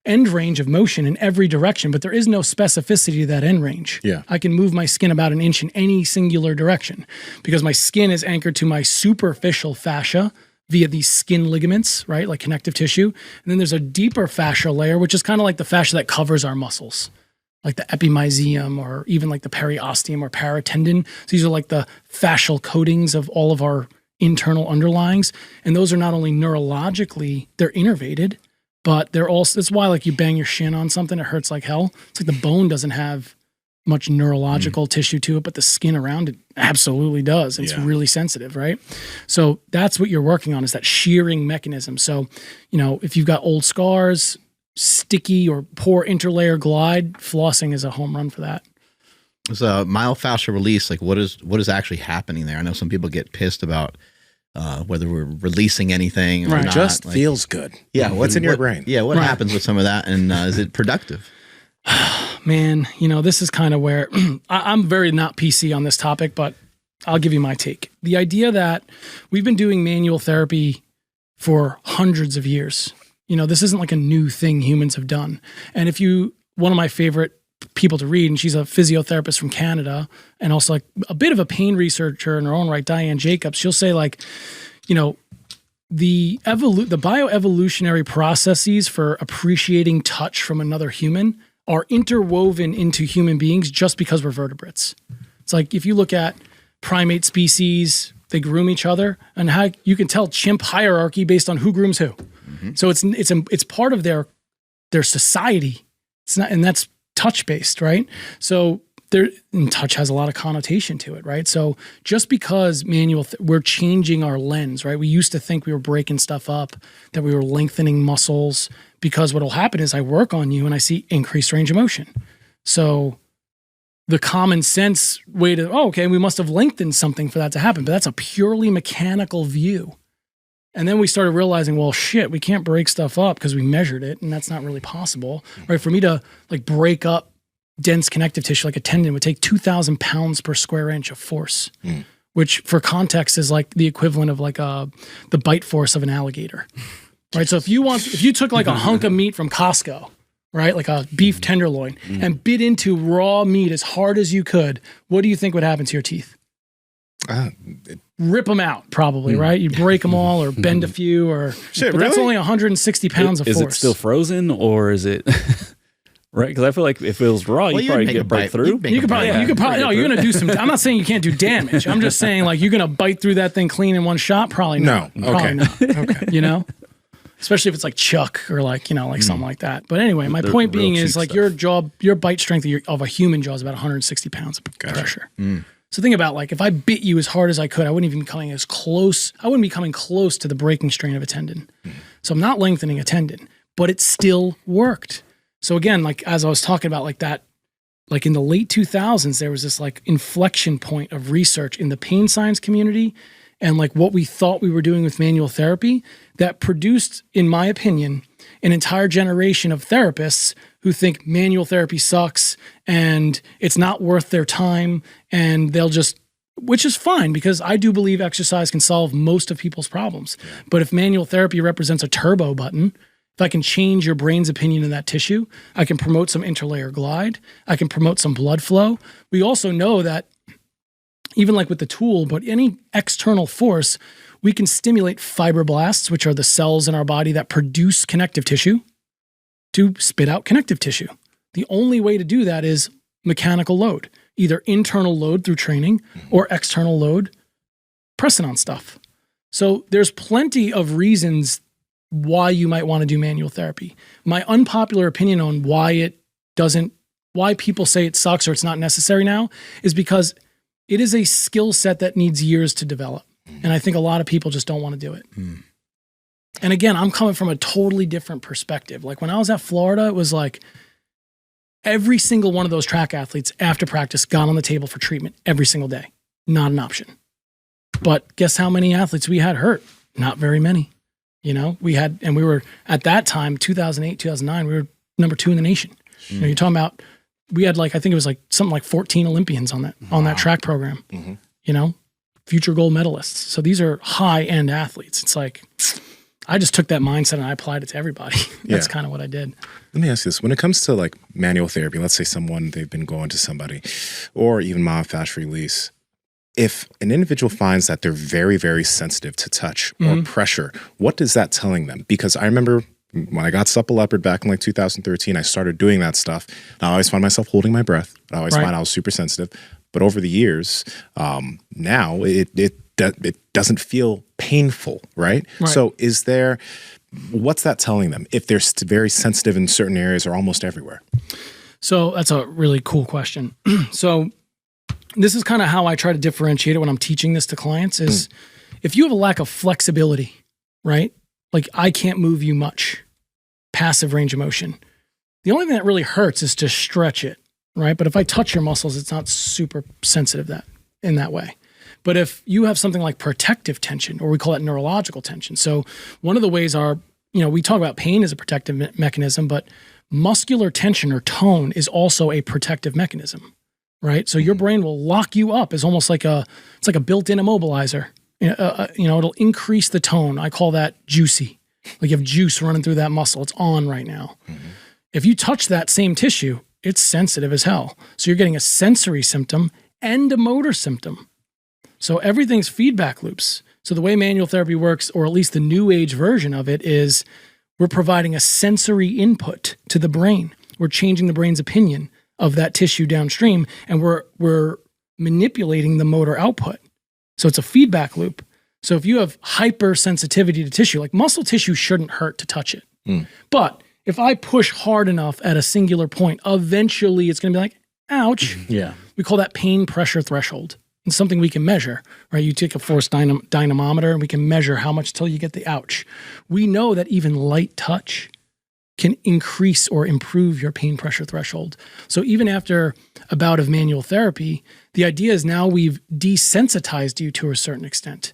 end range of motion in every direction, but there is no specificity to that end range. Yeah. I can move my skin about an inch in any singular direction because my skin is anchored to my superficial fascia via these skin ligaments, right, like connective tissue. And then there's a deeper fascial layer, which is kind of like the fascia that covers our muscles, like the epimysium or even like the periosteum or paratendon. So these are like the fascial coatings of all of our internal underlyings. And those are not only neurologically, they're innervated, but they're also, that's why like you bang your shin on something, it hurts like hell. It's like the bone doesn't have much neurological tissue to it, but the skin around it absolutely does. It's really sensitive, right? So that's what you're working on, is that shearing mechanism. So, you know, if you've got old scars, sticky or poor interlayer glide, flossing is a home run for that. So myofascial release, like what is actually happening there? I know some people get pissed about whether we're releasing anything or Right. not. Just Like, feels good. yeah. What's in your brain? Yeah. What Right. happens with some of that? And is it productive? Man, you know, this is kind of where I'm very not PC on this topic, but I'll give you my take. The idea that we've been doing manual therapy for hundreds of years. You know, this isn't like a new thing humans have done. And if you, one of my favorite people to read, and she's a physiotherapist from Canada and also like a bit of a pain researcher in her own right, Diane Jacobs, she'll say like, you know, the bioevolutionary processes for appreciating touch from another human are interwoven into human beings just because we're vertebrates. It's like if you look at primate species, they groom each other, and how you can tell chimp hierarchy based on who grooms who. So it's part of their society. It's not, and that's touch based, right? So touch has a lot of connotation to it, right? So just because we're changing our lens, right? We used to think we were breaking stuff up, that we were lengthening muscles, because what will happen is I work on you and I see increased range of motion. So the common sense way to, okay, we must have lengthened something for that to happen, but that's a purely mechanical view. And then we started realizing, well, shit, we can't break stuff up because we measured it, and that's not really possible, right? For me to like break up dense connective tissue like a tendon would take 2,000 pounds per square inch of force, which for context is like the equivalent of like the bite force of an alligator, right? So if you took like a hunk of meat from Costco, right, like a beef tenderloin, and bit into raw meat as hard as you could, what do you think would happen to your teeth? Rip them out, probably, right? You break them all or bend a few, or Shit, but that's really? only 160 pounds of Is force. it still frozen or is it right? Because I feel like if it was raw, Well, you probably get break through. You could probably, no, you're going to do some, I'm not saying you can't do damage. I'm just saying like you're going to bite through that thing clean in one shot? Probably not. No. Probably Okay. not. Okay. You know? Especially if it's like Chuck or like, you know, like something like that. But anyway, my The point real being cheap is like stuff. your bite strength of a human jaw is about 160 pounds of pressure. So think about like, if I bit you as hard as I could, I wouldn't even be coming as close. I wouldn't be coming close to the breaking strain of a tendon. So I'm not lengthening a tendon, but it still worked. So again, like as I was talking about like that, like in the late 2000s, there was this like inflection point of research in the pain science community and like what we thought we were doing with manual therapy that produced, in my opinion, an entire generation of therapists who think manual therapy sucks and it's not worth their time, and they'll just, which is fine because I do believe exercise can solve most of people's problems. But if manual therapy represents a turbo button, if I can change your brain's opinion of that tissue, I can promote some interlayer glide, I can promote some blood flow. We also know that even like with the tool, but any external force, we can stimulate fibroblasts, which are the cells in our body that produce connective tissue, to spit out connective tissue. The only way to do that is mechanical load, either internal load through training or external load pressing on stuff. So there's plenty of reasons why you might want to do manual therapy. My unpopular opinion on why people say it sucks or it's not necessary now is because it is a skill set that needs years to develop. And I think a lot of people just don't want to do it. And again, I'm coming from a totally different perspective. Like when I was at Florida, it was like every single one of those track athletes after practice got on the table for treatment every single day. Not an option. But guess how many athletes we had hurt? Not very many. You know, we were at that time, 2008, 2009, we were number 2 in the nation. You know, you're talking about, we had like, I think it was like something like 14 Olympians on that track program, you know, future gold medalists. So these are high end athletes. It's like, I just took that mindset and I applied it to everybody. That's kind of what I did. Let me ask you this. When it comes to like manual therapy, let's say they've been going to somebody or even myofascial release, if an individual finds that they're very, very sensitive to touch or pressure, what is that telling them? Because I remember when I got supple leopard back in like 2013, I started doing that stuff. And I always find myself holding my breath. I always find I was super sensitive. But over the years, now it doesn't feel painful, right? So what's that telling them if they're very sensitive in certain areas or almost everywhere? So that's a really cool question. So this is kind of how I try to differentiate it when I'm teaching this to clients is if you have a lack of flexibility, right? Like I can't move you much, passive range of motion. The only thing that really hurts is to stretch it, right? But if I touch your muscles, it's not super sensitive in that way. But if you have something like protective tension, or we call it neurological tension. So one of the ways we talk about pain as a protective mechanism, but muscular tension or tone is also a protective mechanism, right? So your brain will lock you up. It's almost like it's like a built-in immobilizer. It'll increase the tone. I call that juicy. Like you have juice running through that muscle. It's on right now. If you touch that same tissue, it's sensitive as hell. So you're getting a sensory symptom and a motor symptom. So everything's feedback loops. So the way manual therapy works, or at least the new age version of it, is we're providing a sensory input to the brain. We're changing the brain's opinion of that tissue downstream, and we're manipulating the motor output. So it's a feedback loop. So if you have hypersensitivity to tissue, like muscle tissue shouldn't hurt to touch it. But if I push hard enough at a singular point, eventually it's going to be like, ouch. Yeah. We call that pain pressure threshold. It's something we can measure, right? You take a force dynamometer and we can measure how much till you get the ouch. We know that even light touch can increase or improve your pain pressure threshold. So even after a bout of manual therapy, the idea is now we've desensitized you to a certain extent.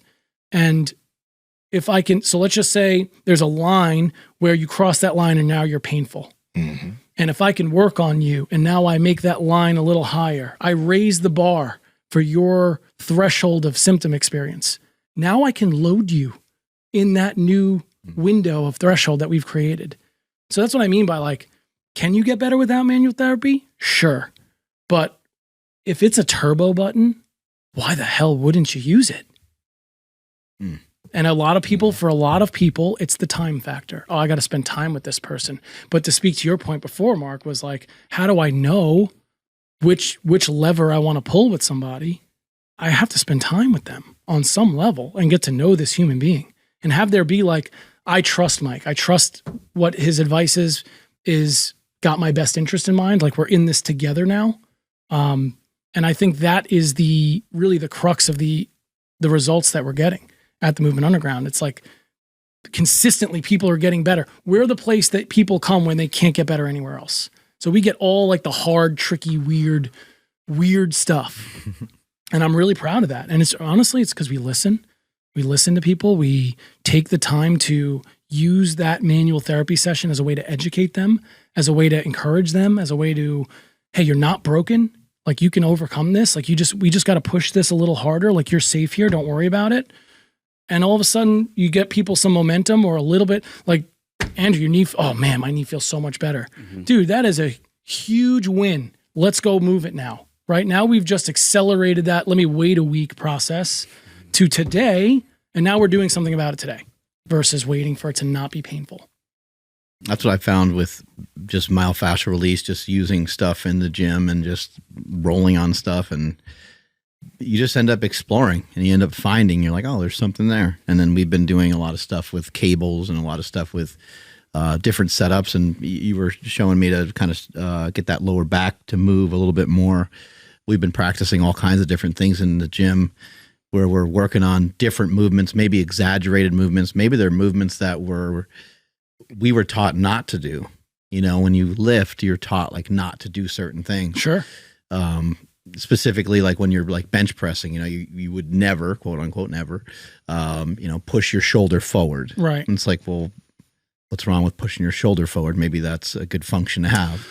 And if I can, so let's just say there's a line where you cross that line and now you're painful. And if I can work on you and now I make that line a little higher, I raise the bar for your threshold of symptom experience. Now I can load you in that new window of threshold that we've created. So that's what I mean by like, can you get better without manual therapy? Sure. But if it's a turbo button, why the hell wouldn't you use it? And for a lot of people, it's the time factor. Oh, I got to spend time with this person. But to speak to your point before, Mark, was like, how do I know which lever I want to pull with somebody? I have to spend time with them on some level and get to know this human being and have there be like, I trust Mike. I trust what his advice is got my best interest in mind. Like we're in this together now. And I think that is really the crux of the results that we're getting at the Movement Underground. It's like consistently people are getting better. We're the place that people come when they can't get better anywhere else. So we get all like the hard, tricky, weird stuff. And I'm really proud of that. And it's because we listen. We listen to people. We take the time to use that manual therapy session as a way to educate them, as a way to encourage them, as a way to, hey, you're not broken. Like you can overcome this. Like we just got to push this a little harder. Like you're safe here. Don't worry about it. And all of a sudden you get people some momentum or a little bit like, Andrew, your knee, oh man, my knee feels so much better. Dude, that is a huge win. Let's go move it now. Right now we've just accelerated that let me wait a week process to today. And now we're doing something about it today versus waiting for it to not be painful. That's what I found with just myofascial release, just using stuff in the gym and just rolling on stuff. And you just end up exploring and you end up finding, you're like, oh, there's something there. And then we've been doing a lot of stuff with cables and a lot of stuff with different setups. And you were showing me to kind of get that lower back to move a little bit more. We've been practicing all kinds of different things in the gym. where we're working on different movements, maybe exaggerated movements. Maybe they're movements that we were taught not to do. You know, when you lift, you're taught like not to do certain things. Sure. Specifically, like when you're like bench pressing, you know, you would never, quote unquote, never, you know, push your shoulder forward. Right. And it's like, well, what's wrong with pushing your shoulder forward? Maybe that's a good function to have.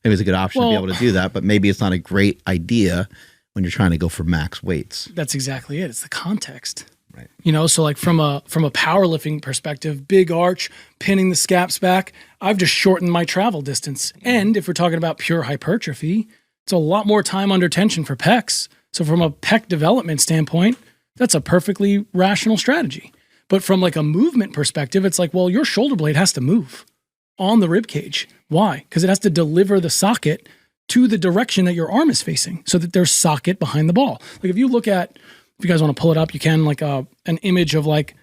Maybe it's a good option to be able to do that, but maybe it's not a great idea when you're trying to go for max weights. That's exactly it. It's the context. Right. You know, so like from a powerlifting perspective, big arch, pinning the scaps back, I've just shortened my travel distance. And if we're talking about pure hypertrophy, it's a lot more time under tension for pecs. So from a pec development standpoint, that's a perfectly rational strategy. But from like a movement perspective, it's like, well, your shoulder blade has to move on the rib cage. Why? Because it has to deliver the socket to the direction that your arm is facing so that there's socket behind the ball. Like if you look at, if you guys want to pull it up, you can, like an image of like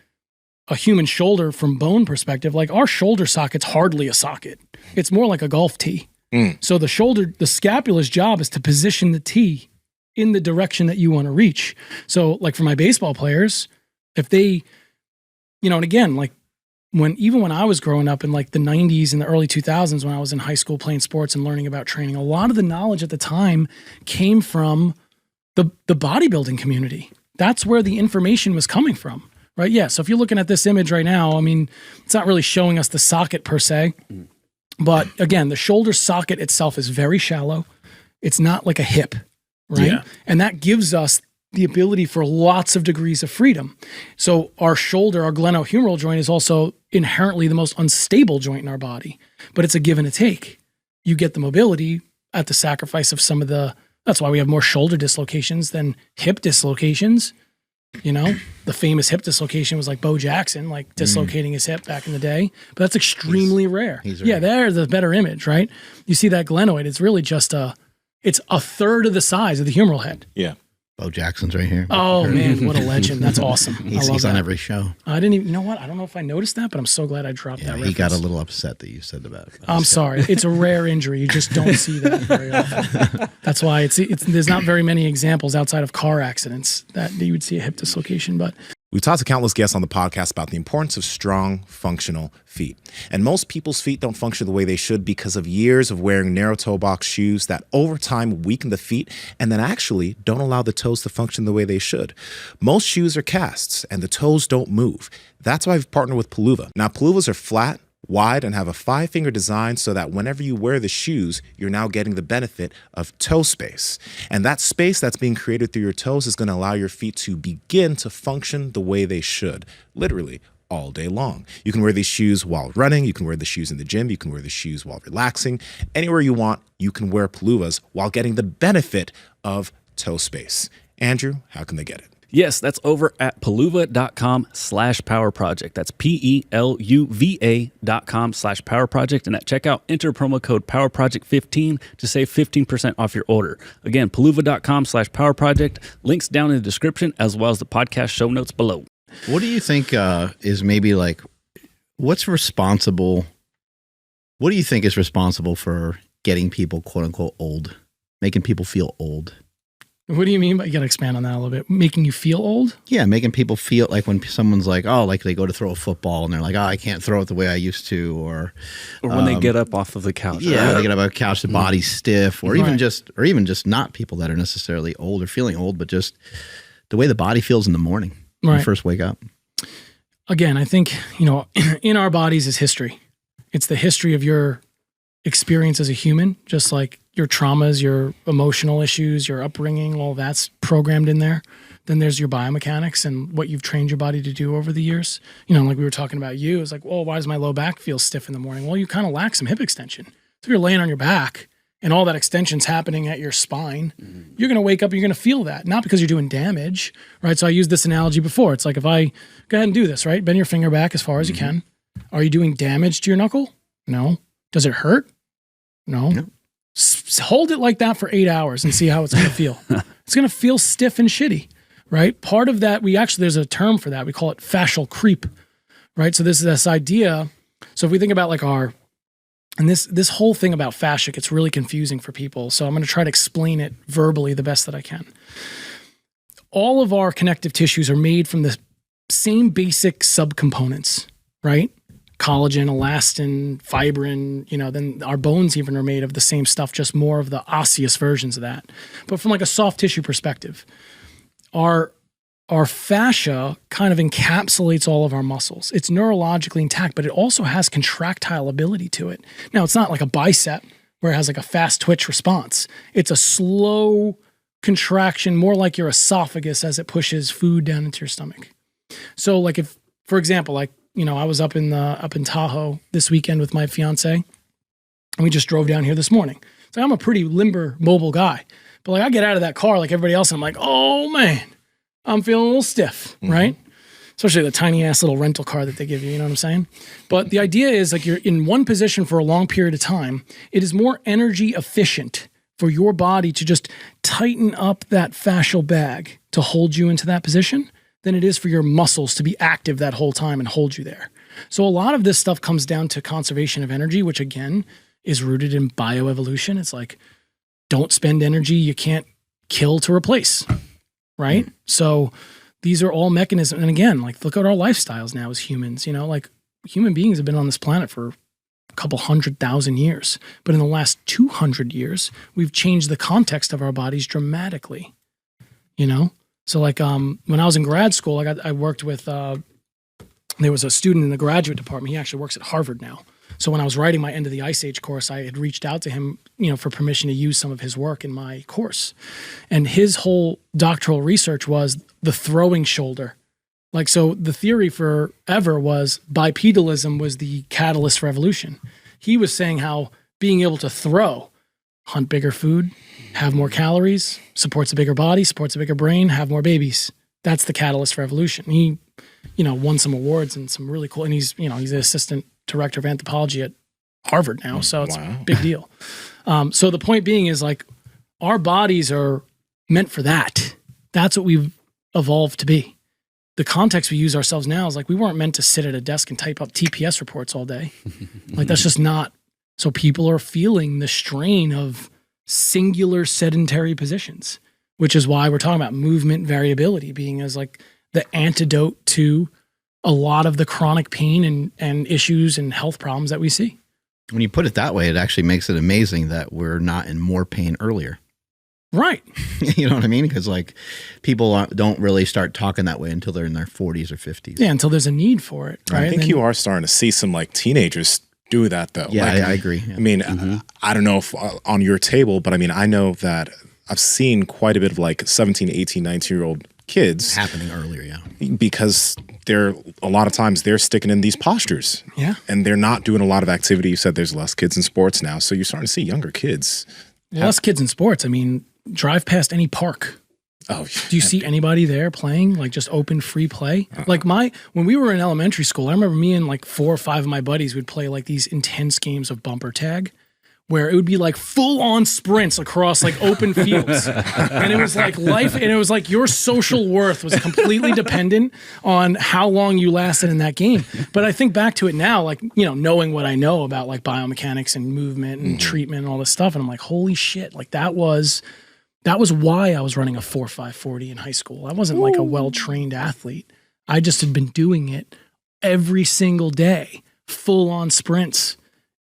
a human shoulder from bone perspective. Like our shoulder socket's hardly a socket. It's more like a golf tee. So the scapula's job is to position the tee in the direction that you want to reach. So like for my baseball players, if they, you know, and again, like even when I was growing up in like the 90s and the early 2000s, when I was in high school playing sports and learning about training, a lot of the knowledge at the time came from the bodybuilding community. That's where the information was coming from, right? Yeah. So if you're looking at this image right now, I mean, it's not really showing us the socket per se, but again, the shoulder socket itself is very shallow. It's not like a hip, right? Yeah. And that gives us the ability for lots of degrees of freedom. So our shoulder, our glenohumeral joint, is also inherently the most unstable joint in our body, but it's a give and a take. You get the mobility at the sacrifice of some of that's why we have more shoulder dislocations than hip dislocations. You know, the famous hip dislocation was like Bo Jackson, like dislocating his hip back in the day, but that's extremely rare. Yeah, there's the better image, right? You see that glenoid, it's really just it's a third of the size of the humeral head. Yeah. Bo Jackson's right here. Oh man, what a legend. That's awesome. He's on every show. I didn't even, you know what? I don't know if I noticed that, but I'm so glad I dropped that reference. He got a little upset that you said about it. I'm sorry. It's a rare injury. You just don't see that very often. That's why there's not very many examples outside of car accidents that you would see a hip dislocation, but We've talked to countless guests on the podcast about the importance of strong, functional feet. And most people's feet don't function the way they should because of years of wearing narrow toe box shoes that over time weaken the feet and then actually don't allow the toes to function the way they should. Most shoes are casts and the toes don't move. That's why I've partnered with Peluva. Now, Peluvas are flat, wide, and have a 5-finger design so that whenever you wear the shoes, you're now getting the benefit of toe space. And that space that's being created through your toes is going to allow your feet to begin to function the way they should, literally all day long. You can wear these shoes while running, you can wear the shoes in the gym, you can wear the shoes while relaxing. Anywhere you want, you can wear Peluvas while getting the benefit of toe space. Andrew, how can they get it? Yes, that's over at peluva.com/power project. That's PELUVA.com/power project. And at checkout, enter promo code PowerProject15 to save 15% off your order. Again, peluva.com/power project. Links down in the description as well as the podcast show notes below. What do you think is maybe like, what do you think is responsible for getting people, quote unquote, old, making people feel old? What do you mean by, you got to expand on that a little bit, making you feel old? Yeah, making people feel like when someone's like, oh, like they go to throw a football and they're like, oh, I can't throw it the way I used to, or when they get up off of the couch. Yeah, when they get up off the couch, the body's stiff, or even just not people that are necessarily old or feeling old, but just the way the body feels in the morning when you first wake up. Again, I think, in our bodies is history. It's the history of your experience as a human, just like your traumas, your emotional issues, your upbringing, all that's programmed in there. Then there's your biomechanics and what you've trained your body to do over the years. Like we were talking about you, it's like, well, why does my low back feel stiff in the morning? Well, you kind of lack some hip extension. So if you're laying on your back and all that extension's happening at your spine, you're going to wake up, you're going to feel that, not because you're doing damage, right? So I used this analogy before. It's like, if I go ahead and do this, right? Bend your finger back as far as you can. Are you doing damage to your knuckle? No. Does it hurt? No. Hold it like that for 8 hours and see how it's going to feel. It's going to feel stiff and shitty, right? Part of that, there's a term for that. We call it fascial creep, right? So this idea. So if we think about like this whole thing about fascia gets really confusing for people. So I'm going to try to explain it verbally the best that I can. all of our connective tissues are made from the same basic subcomponents, right? Collagen, elastin, fibrin, then our bones even are made of the same stuff, just more of the osseous versions of that. But from like a soft tissue perspective, our fascia kind of encapsulates all of our muscles. It's neurologically intact, but it also has contractile ability to it. Now, it's not like a bicep where it has like a fast twitch response. It's a slow contraction, more like your esophagus as it pushes food down into your stomach. So like if, for example, like, I was up in Tahoe this weekend with my fiance, and we just drove down here this morning. So I'm a pretty limber, mobile guy. But like I get out of that car like everybody else, and I'm like, oh man, I'm feeling a little stiff, right? Especially the tiny ass little rental car that they give you, you know what I'm saying? But the idea is like you're in one position for a long period of time. It is more energy efficient for your body to just tighten up that fascial bag to hold you into that position than it is for your muscles to be active that whole time and hold you there. So a lot of this stuff comes down to conservation of energy, which again is rooted in bioevolution. It's like, don't spend energy you can't kill to replace, right? So these are all mechanisms. And again, like look at our lifestyles now as humans, like human beings have been on this planet for a couple 100,000 years. But in the last 200 years, we've changed the context of our bodies dramatically, So like when I was in grad school, I worked with, there was a student in the graduate department. He actually works at Harvard now. So when I was writing my End of the Ice Age course, I had reached out to him, for permission to use some of his work in my course. And his whole doctoral research was the throwing shoulder. Like, so the theory forever was bipedalism was the catalyst for evolution. He was saying how being able to throw, hunt bigger food, have more calories, supports a bigger body, supports a bigger brain, have more babies. That's the catalyst for evolution. He, won some awards and some really cool, and he's the assistant director of anthropology at Harvard now. So it's a big deal. So the point being is like, our bodies are meant for that. That's what we've evolved to be. The context we use ourselves now is like, we weren't meant to sit at a desk and type up TPS reports all day. Like that's just not, so people are feeling the strain of singular sedentary positions, which is why we're talking about movement variability being as like the antidote to a lot of the chronic pain and issues and health problems that we see. When you put it that way, it actually makes it amazing that we're not in more pain earlier. Right. You know what I mean? Because like people don't really start talking that way until they're in their 40s or 50s. Yeah, until there's a need for it. Right? I think you are starting to see some like teenagers do that though. Yeah, like, I agree. Yeah. I mean, I don't know if on your table, but I mean, I know that I've seen quite a bit of like 17, 18, 19-year-old kids. Happening earlier, yeah. Because a lot of times they're sticking in these postures. Yeah. And they're not doing a lot of activity. You said there's less kids in sports now. So you're starting to see younger kids. Less kids in sports. I mean, drive past any park. Oh, do you see anybody there playing, like just open free play? Like when we were in elementary school, I remember me and like 4 or 5 of my buddies would play like these intense games of bumper tag where it would be like full on sprints across like open fields. And it was like life. And it was like your social worth was completely dependent on how long you lasted in that game. But I think back to it now, like, knowing what I know about like biomechanics and movement and treatment and all this stuff. And I'm like, holy shit, like that was why I was running a 4.540 in high school. I wasn't like a well-trained athlete. I just had been doing it every single day, full on sprints.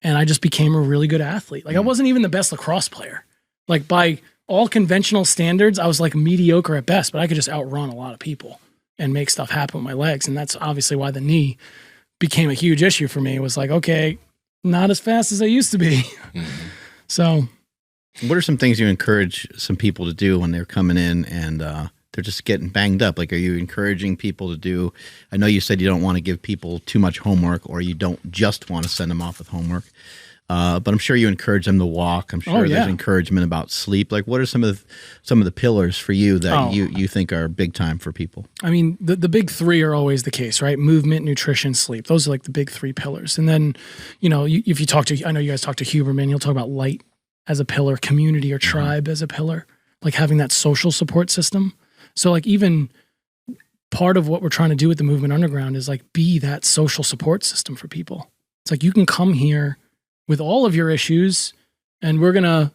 And I just became a really good athlete. Like I wasn't even the best lacrosse player. Like by all conventional standards, I was like mediocre at best, but I could just outrun a lot of people and make stuff happen with my legs. And that's obviously why the knee became a huge issue for me. It was like, okay, not as fast as I used to be. So what are some things you encourage some people to do when they're coming in and they're just getting banged up? Like, are you encouraging people to do, I know you said you don't want to give people too much homework or you don't just want to send them off with homework, but I'm sure you encourage them to walk. I'm sure there's encouragement about sleep. Like what are some of the pillars for you that you think are big time for people? I mean, the big 3 are always the case, right? Movement, nutrition, sleep. Those are like the big 3 pillars. And then, if you talk to, I know you guys talk to Huberman, he'll talk about light as a pillar, community or tribe as a pillar, like having that social support system. So like even part of what we're trying to do with the Movement Underground is like be that social support system for people. It's like you can come here with all of your issues and we're going to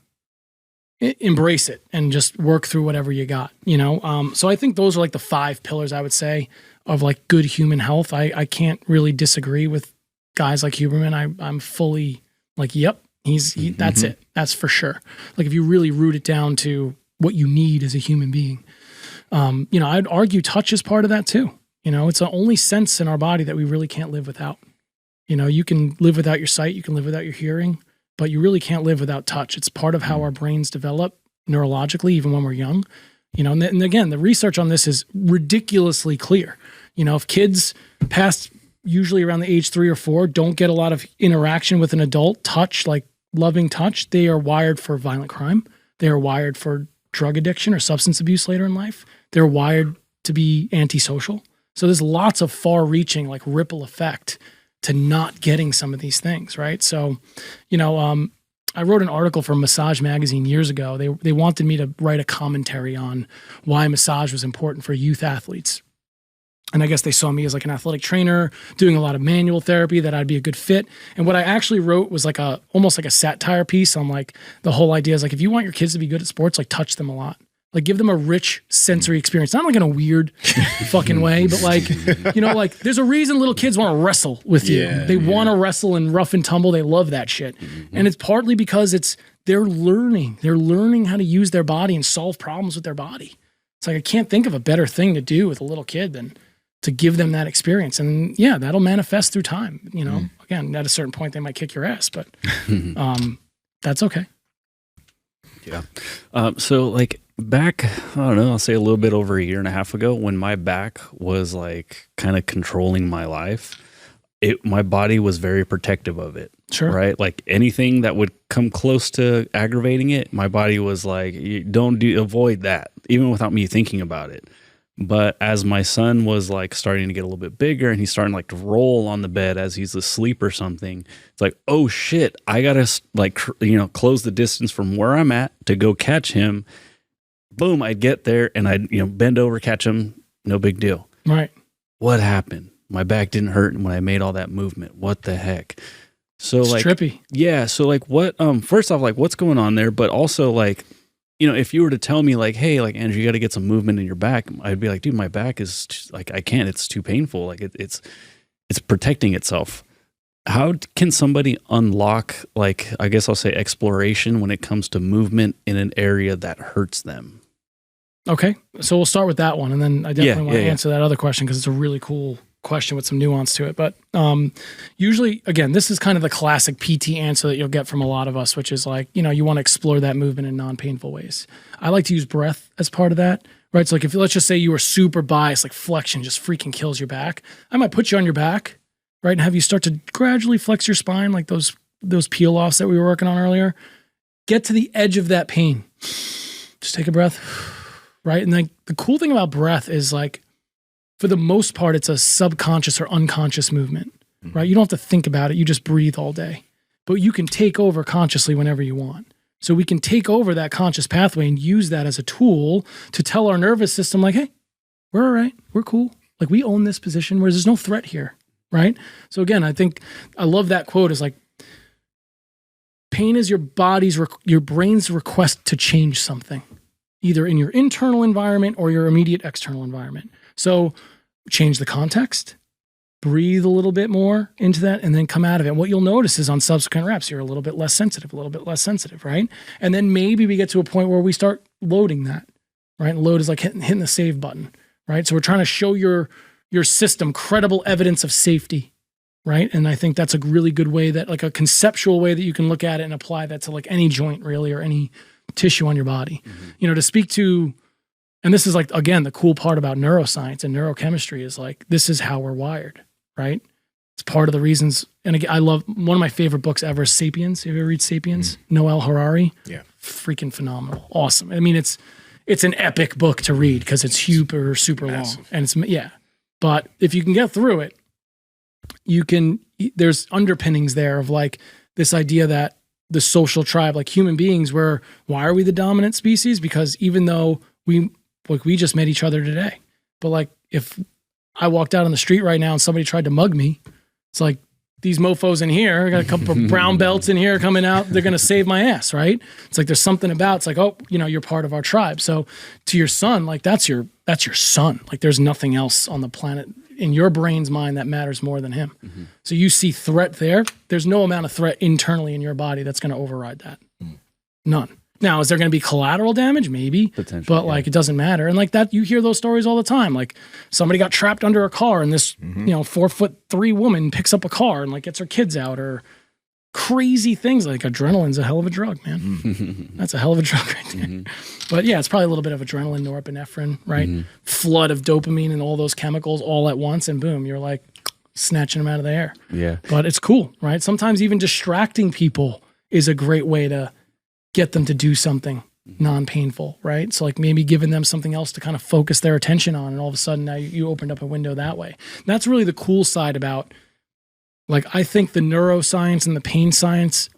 embrace it and just work through whatever you got, you know? So I think those are like the 5 pillars I would say of like good human health. I can't really disagree with guys like Huberman. I'm fully like, yep, that's it. That's for sure. Like if you really root it down to what you need as a human being, you know, I'd argue touch is part of that too. You know, it's the only sense in our body that we really can't live without. You know, you can live without your sight, you can live without your hearing, but you really can't live without touch. It's part of how our brains develop neurologically, even when we're young. You know, and again, the research on this is ridiculously clear. You know, if kids past usually around the age 3 or 4 don't get a lot of interaction with an adult, touch, like loving touch, they are wired for violent crime. They are wired for drug addiction or substance abuse later in life. They're wired to be antisocial. So there's lots of far-reaching like ripple effect to not getting some of these things, right? So, you know, I wrote an article for Massage Magazine years ago. They wanted me to write a commentary on why massage was important for youth athletes. And I guess they saw me as like an athletic trainer doing a lot of manual therapy, that I'd be a good fit. And what I actually wrote was like almost like a satire piece on like the whole idea is like, if you want your kids to be good at sports, like touch them a lot. Like give them a rich sensory experience, not like in a weird fucking way, but like, you know, like there's a reason little kids want to wrestle with you. They want to wrestle and rough and tumble. They love that shit. And it's partly because they're learning how to use their body and solve problems with their body. It's like, I can't think of a better thing to do with a little kid than to give them that experience. And yeah, that'll manifest through time. You know, again, at a certain point they might kick your ass, but that's okay. Yeah. So like back, I don't know, I'll say a little bit over a year and a half ago, when my back was like kind of controlling my life, my body was very protective of it. Sure. Right. Like anything that would come close to aggravating it, my body was like, avoid that, even without me thinking about it. But as my son was like starting to get a little bit bigger and he's starting like to roll on the bed as he's asleep or something, it's like, oh shit, I gotta like, you know, close the distance from where I'm at to go catch him. Boom, I'd get there and I'd, you know, bend over, catch him. No big deal. Right. What happened? My back didn't hurt when I made all that movement. What the heck? So It's like, trippy. yeah. So like what, first off, like what's going on there? But also like, you know, if you were to tell me like, hey, like Andrew, you got to get some movement in your back, I'd be like, dude, my back is just, like, I can't, it's too painful. Like it's protecting itself. How can somebody unlock, like, I guess I'll say exploration when it comes to movement in an area that hurts them? Okay. So we'll start with that one. And then I definitely want to answer that other question because it's a really cool question with some nuance to it. But usually, again, this is kind of the classic PT answer that you'll get from a lot of us, which is like, you know, you want to explore that movement in non-painful ways. I like to use breath as part of that, right? So like if let's just say you were super biased, like flexion just freaking kills your back. I might put you on your back, right? And have you start to gradually flex your spine, like those peel offs that we were working on earlier. Get to the edge of that pain. Just take a breath, right? And like the cool thing about breath is like, for the most part, it's a subconscious or unconscious movement, right? You don't have to think about it. You just breathe all day. But you can take over consciously whenever you want. So we can take over that conscious pathway and use that as a tool to tell our nervous system like, hey, we're all right. We're cool. Like we own this position where there's no threat here, right? So again, I think I love that quote is like, pain is your brain's request to change something, either in your internal environment or your immediate external environment. So change the context, breathe a little bit more into that, and then come out of it. And what you'll notice is on subsequent reps, you're a little bit less sensitive, right? And then maybe we get to a point where we start loading that, right? And load is like hitting the save button, right? So we're trying to show your system credible evidence of safety, right? And I think that's a really good way that, like a conceptual way that you can look at it and apply that to like any joint really or any tissue on your body. You know, to speak to, and this is like, again, the cool part about neuroscience and neurochemistry is like, this is how we're wired, right? It's part of the reasons. And again, I love, one of my favorite books ever is Sapiens. Have you ever read Sapiens? Noel Harari? Yeah. Freaking phenomenal. Awesome. I mean, it's an epic book to read because it's super long. And it's, yeah. But if you can get through it, there's underpinnings there of like this idea that the social tribe, like human beings, why are we the dominant species? Because even though we just met each other today, but like if I walked out on the street right now and somebody tried to mug me, it's like, these mofos in here, I got a couple of brown belts in here coming out, they're going to save my ass, right? It's like there's something about, it's like, oh, you know, you're part of our tribe. So to your son, like that's your son. Like there's nothing else on the planet in your brain's mind that matters more than him. So you see threat there. There's no amount of threat internally in your body that's going to override that. None. Now, is there going to be collateral damage? Maybe, but like it doesn't matter. And like that, you hear those stories all the time. Like somebody got trapped under a car, and this, you know, 4'3" woman picks up a car and like gets her kids out, or crazy things. Like adrenaline's a hell of a drug, man. That's a hell of a drug right there. But yeah, it's probably a little bit of adrenaline, norepinephrine, right? Flood of dopamine and all those chemicals all at once, and boom, you're like snatching them out of the air. Yeah. But it's cool, right? Sometimes even distracting people is a great way to get them to do something non-painful, right? So like maybe giving them something else to kind of focus their attention on, and all of a sudden now you opened up a window that way. And that's really the cool side about, like, I think the neuroscience and the pain science,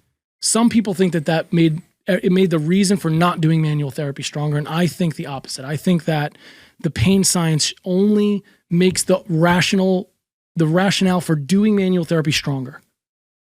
some people think that made the reason for not doing manual therapy stronger, and I think the opposite. I think that the pain science only makes the rationale for doing manual therapy stronger.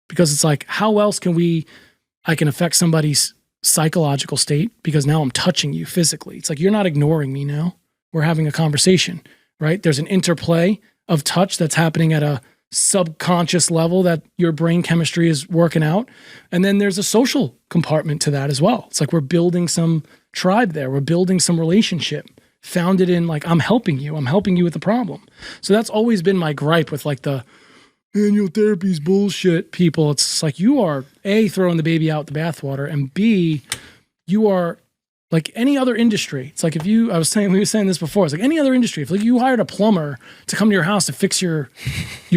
Because it's like, how else I can affect somebody's psychological state, because now I'm touching you physically. It's like, you're not ignoring me now. We're having a conversation, right? There's an interplay of touch that's happening at a subconscious level that your brain chemistry is working out. And then there's a social compartment to that as well. It's like we're building some tribe there. We're building some relationship founded in like, I'm helping you with the problem. So that's always been my gripe with like the manual therapy's bullshit people. It's like, you are A, throwing the baby out the bathwater, and B, you are like any other industry. It's like we were saying this before, it's like any other industry. If like you hired a plumber to come to your house to fix your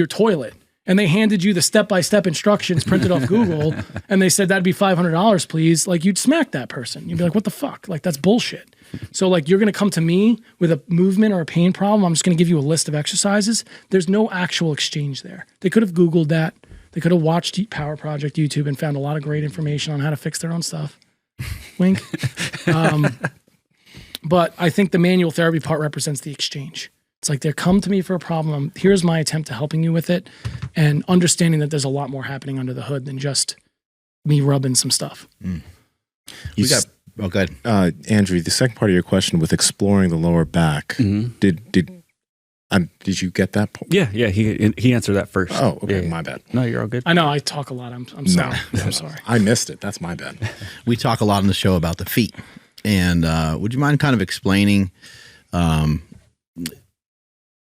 toilet, and they handed you the step-by-step instructions printed off Google, and they said that'd be $500, please, like you'd smack that person. You'd be like, what the fuck? Like that's bullshit. So like you're going to come to me with a movement or a pain problem, I'm just going to give you a list of exercises. There's no actual exchange there. They could have Googled that. They could have watched Power Project YouTube and found a lot of great information on how to fix their own stuff. Wink. But I think the manual therapy part represents the exchange. It's like they come to me for a problem. Here's my attempt to helping you with it, and understanding that there's a lot more happening under the hood than just me rubbing some stuff. Oh, go ahead. Andrew, the second part of your question with exploring the lower back, did you get that? Yeah. He answered that first. Oh, okay, Yeah. my bad. No, you're all good. I know I talk a lot. I'm sorry. No. I'm sorry. I missed it. That's my bad. We talk a lot on the show about the feet, and would you mind kind of explaining,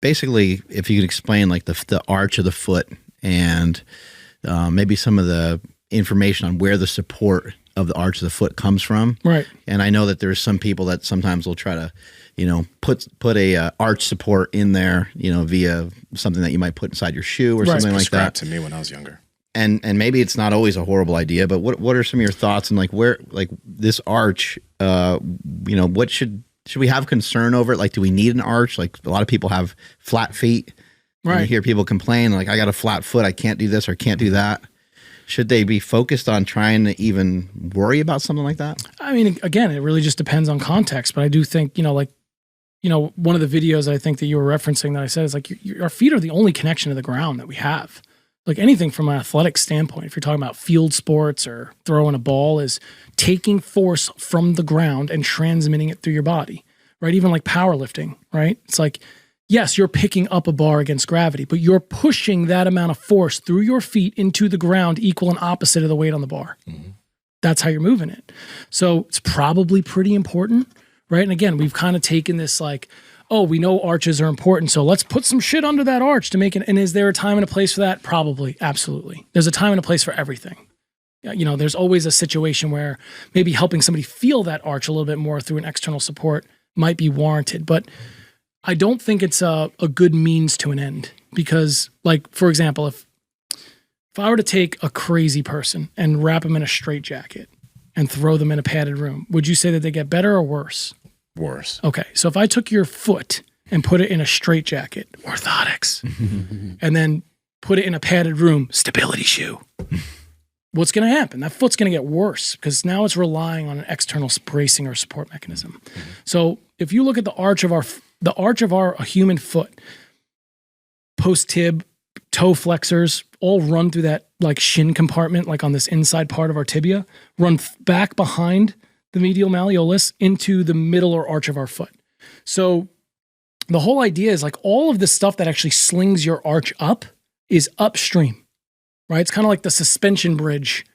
basically, if you could explain like the arch of the foot, and maybe some of the information on where the support of the arch of the foot comes from. Right. And I know that there's some people that sometimes will try to, you know, put a arch support in there, you know, via something that you might put inside your shoe or something like that. To me when I was younger. And maybe it's not always a horrible idea, but what are some of your thoughts on like where, like this arch, you know, what should we have concern over it? Like, do we need an arch? Like a lot of people have flat feet. Right. And you hear people complain like, I got a flat foot, I can't do this or can't do that. Should they be focused on trying to even worry about something like that? I mean, again, it really just depends on context, but I do think, you know, like, you know, one of the videos I think that you were referencing that I said is like, our feet are the only connection to the ground that we have. Like anything from an athletic standpoint, if you're talking about field sports or throwing a ball, is taking force from the ground and transmitting it through your body, right? Even like powerlifting, right? It's like, yes, you're picking up a bar against gravity, but you're pushing that amount of force through your feet into the ground equal and opposite of the weight on the bar. That's how you're moving it. So it's probably pretty important, right? And again, we've kind of taken this like, oh, we know arches are important, so let's put some shit under that arch to make it. And is there a time and a place for that? Probably, absolutely. There's a time and a place for everything. You know, there's always a situation where maybe helping somebody feel that arch a little bit more through an external support might be warranted, but I don't think it's a good means to an end, because like, for example, if I were to take a crazy person and wrap them in a straitjacket and throw them in a padded room, would you say that they get better or worse? Worse. Okay. So if I took your foot and put it in a straitjacket, orthotics, and then put it in a padded room, stability shoe, what's going to happen? That foot's going to get worse because now it's relying on an external bracing or support mechanism. So if you look at the arch of a human foot, post tib, toe flexors, all run through that like shin compartment, like on this inside part of our tibia, run back behind the medial malleolus into the middle or arch of our foot. So the whole idea is like all of the stuff that actually slings your arch up is upstream, right? It's kind of like the suspension bridge,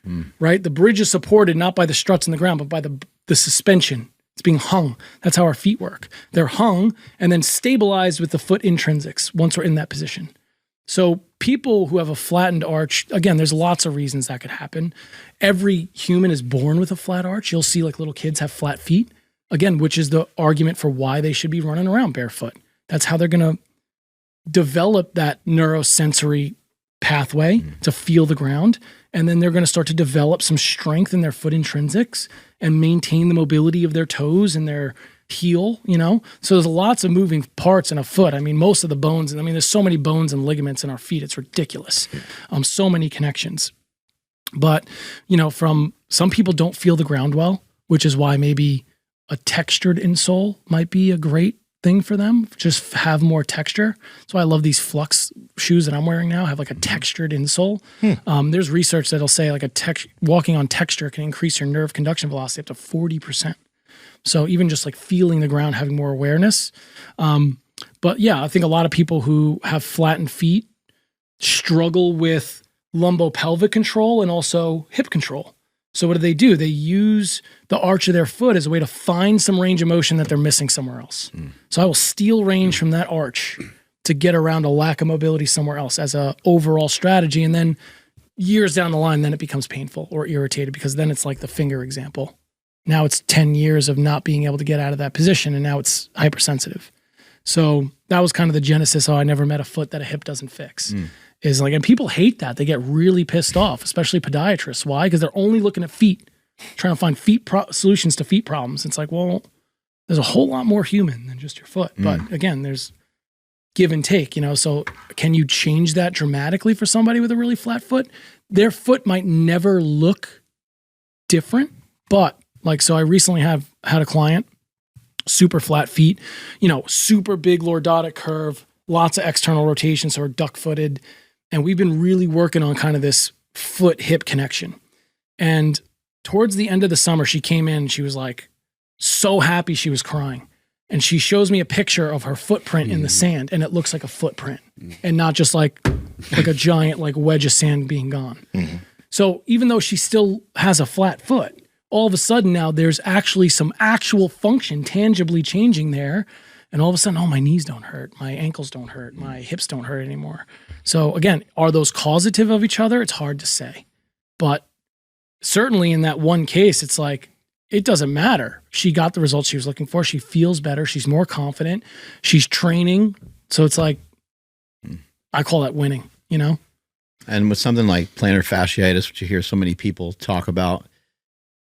right? The bridge is supported not by the struts in the ground, but by the suspension. It's being hung. That's how our feet work. They're hung and then stabilized with the foot intrinsics once we're in that position. So people who have a flattened arch, again, there's lots of reasons that could happen. Every human is born with a flat arch. You'll see like little kids have flat feet, again, which is the argument for why they should be running around barefoot. That's how they're going to develop that neurosensory pathway to feel the ground. And then they're going to start to develop some strength in their foot intrinsics and maintain the mobility of their toes and their heel, you know? So there's lots of moving parts in a foot. I mean, most of the bones, and I mean, there's so many bones and ligaments in our feet. It's ridiculous. So many connections. But, you know, from some people don't feel the ground well, which is why maybe a textured insole might be a great thing for them. Just have more texture. That's why I love these Flux shoes that I'm wearing now, have like a textured insole. There's research that'll say like walking on texture can increase your nerve conduction velocity up to 40%. So even just like feeling the ground, having more awareness. But yeah, I think a lot of people who have flattened feet struggle with lumbopelvic control and also hip control. So what do? They use the arch of their foot as a way to find some range of motion that they're missing somewhere else. So I will steal range from that arch to get around a lack of mobility somewhere else as a overall strategy. And then years down the line, then it becomes painful or irritated, because then it's like the finger example. Now it's 10 years of not being able to get out of that position, and now it's hypersensitive. So that was kind of the genesis. Oh, I never met a foot that a hip doesn't fix. Is like, and people hate that. They get really pissed off, especially podiatrists. Why? Because they're only looking at feet, trying to find solutions to feet problems. It's like, well, there's a whole lot more human than just your foot. But again, there's give and take, you know? So can you change that dramatically for somebody with a really flat foot? Their foot might never look different, but like, so I recently had a client, super flat feet, you know, super big lordotic curve, lots of external rotation, so we're duck-footed. And we've been really working on kind of this foot-hip connection. And towards the end of the summer, she came in and she was like so happy, she was crying. And she shows me a picture of her footprint in the sand, and it looks like a footprint and not just like a giant like wedge of sand being gone. So even though she still has a flat foot, all of a sudden now there's actually some actual function tangibly changing there. And all of a sudden, oh, my knees don't hurt, my ankles don't hurt, my hips don't hurt anymore. So again, are those causative of each other? It's hard to say. But certainly in that one case, it's like, it doesn't matter. She got the results she was looking for. She feels better. She's more confident. She's training. So it's like, I call that winning, you know? And with something like plantar fasciitis, which you hear so many people talk about,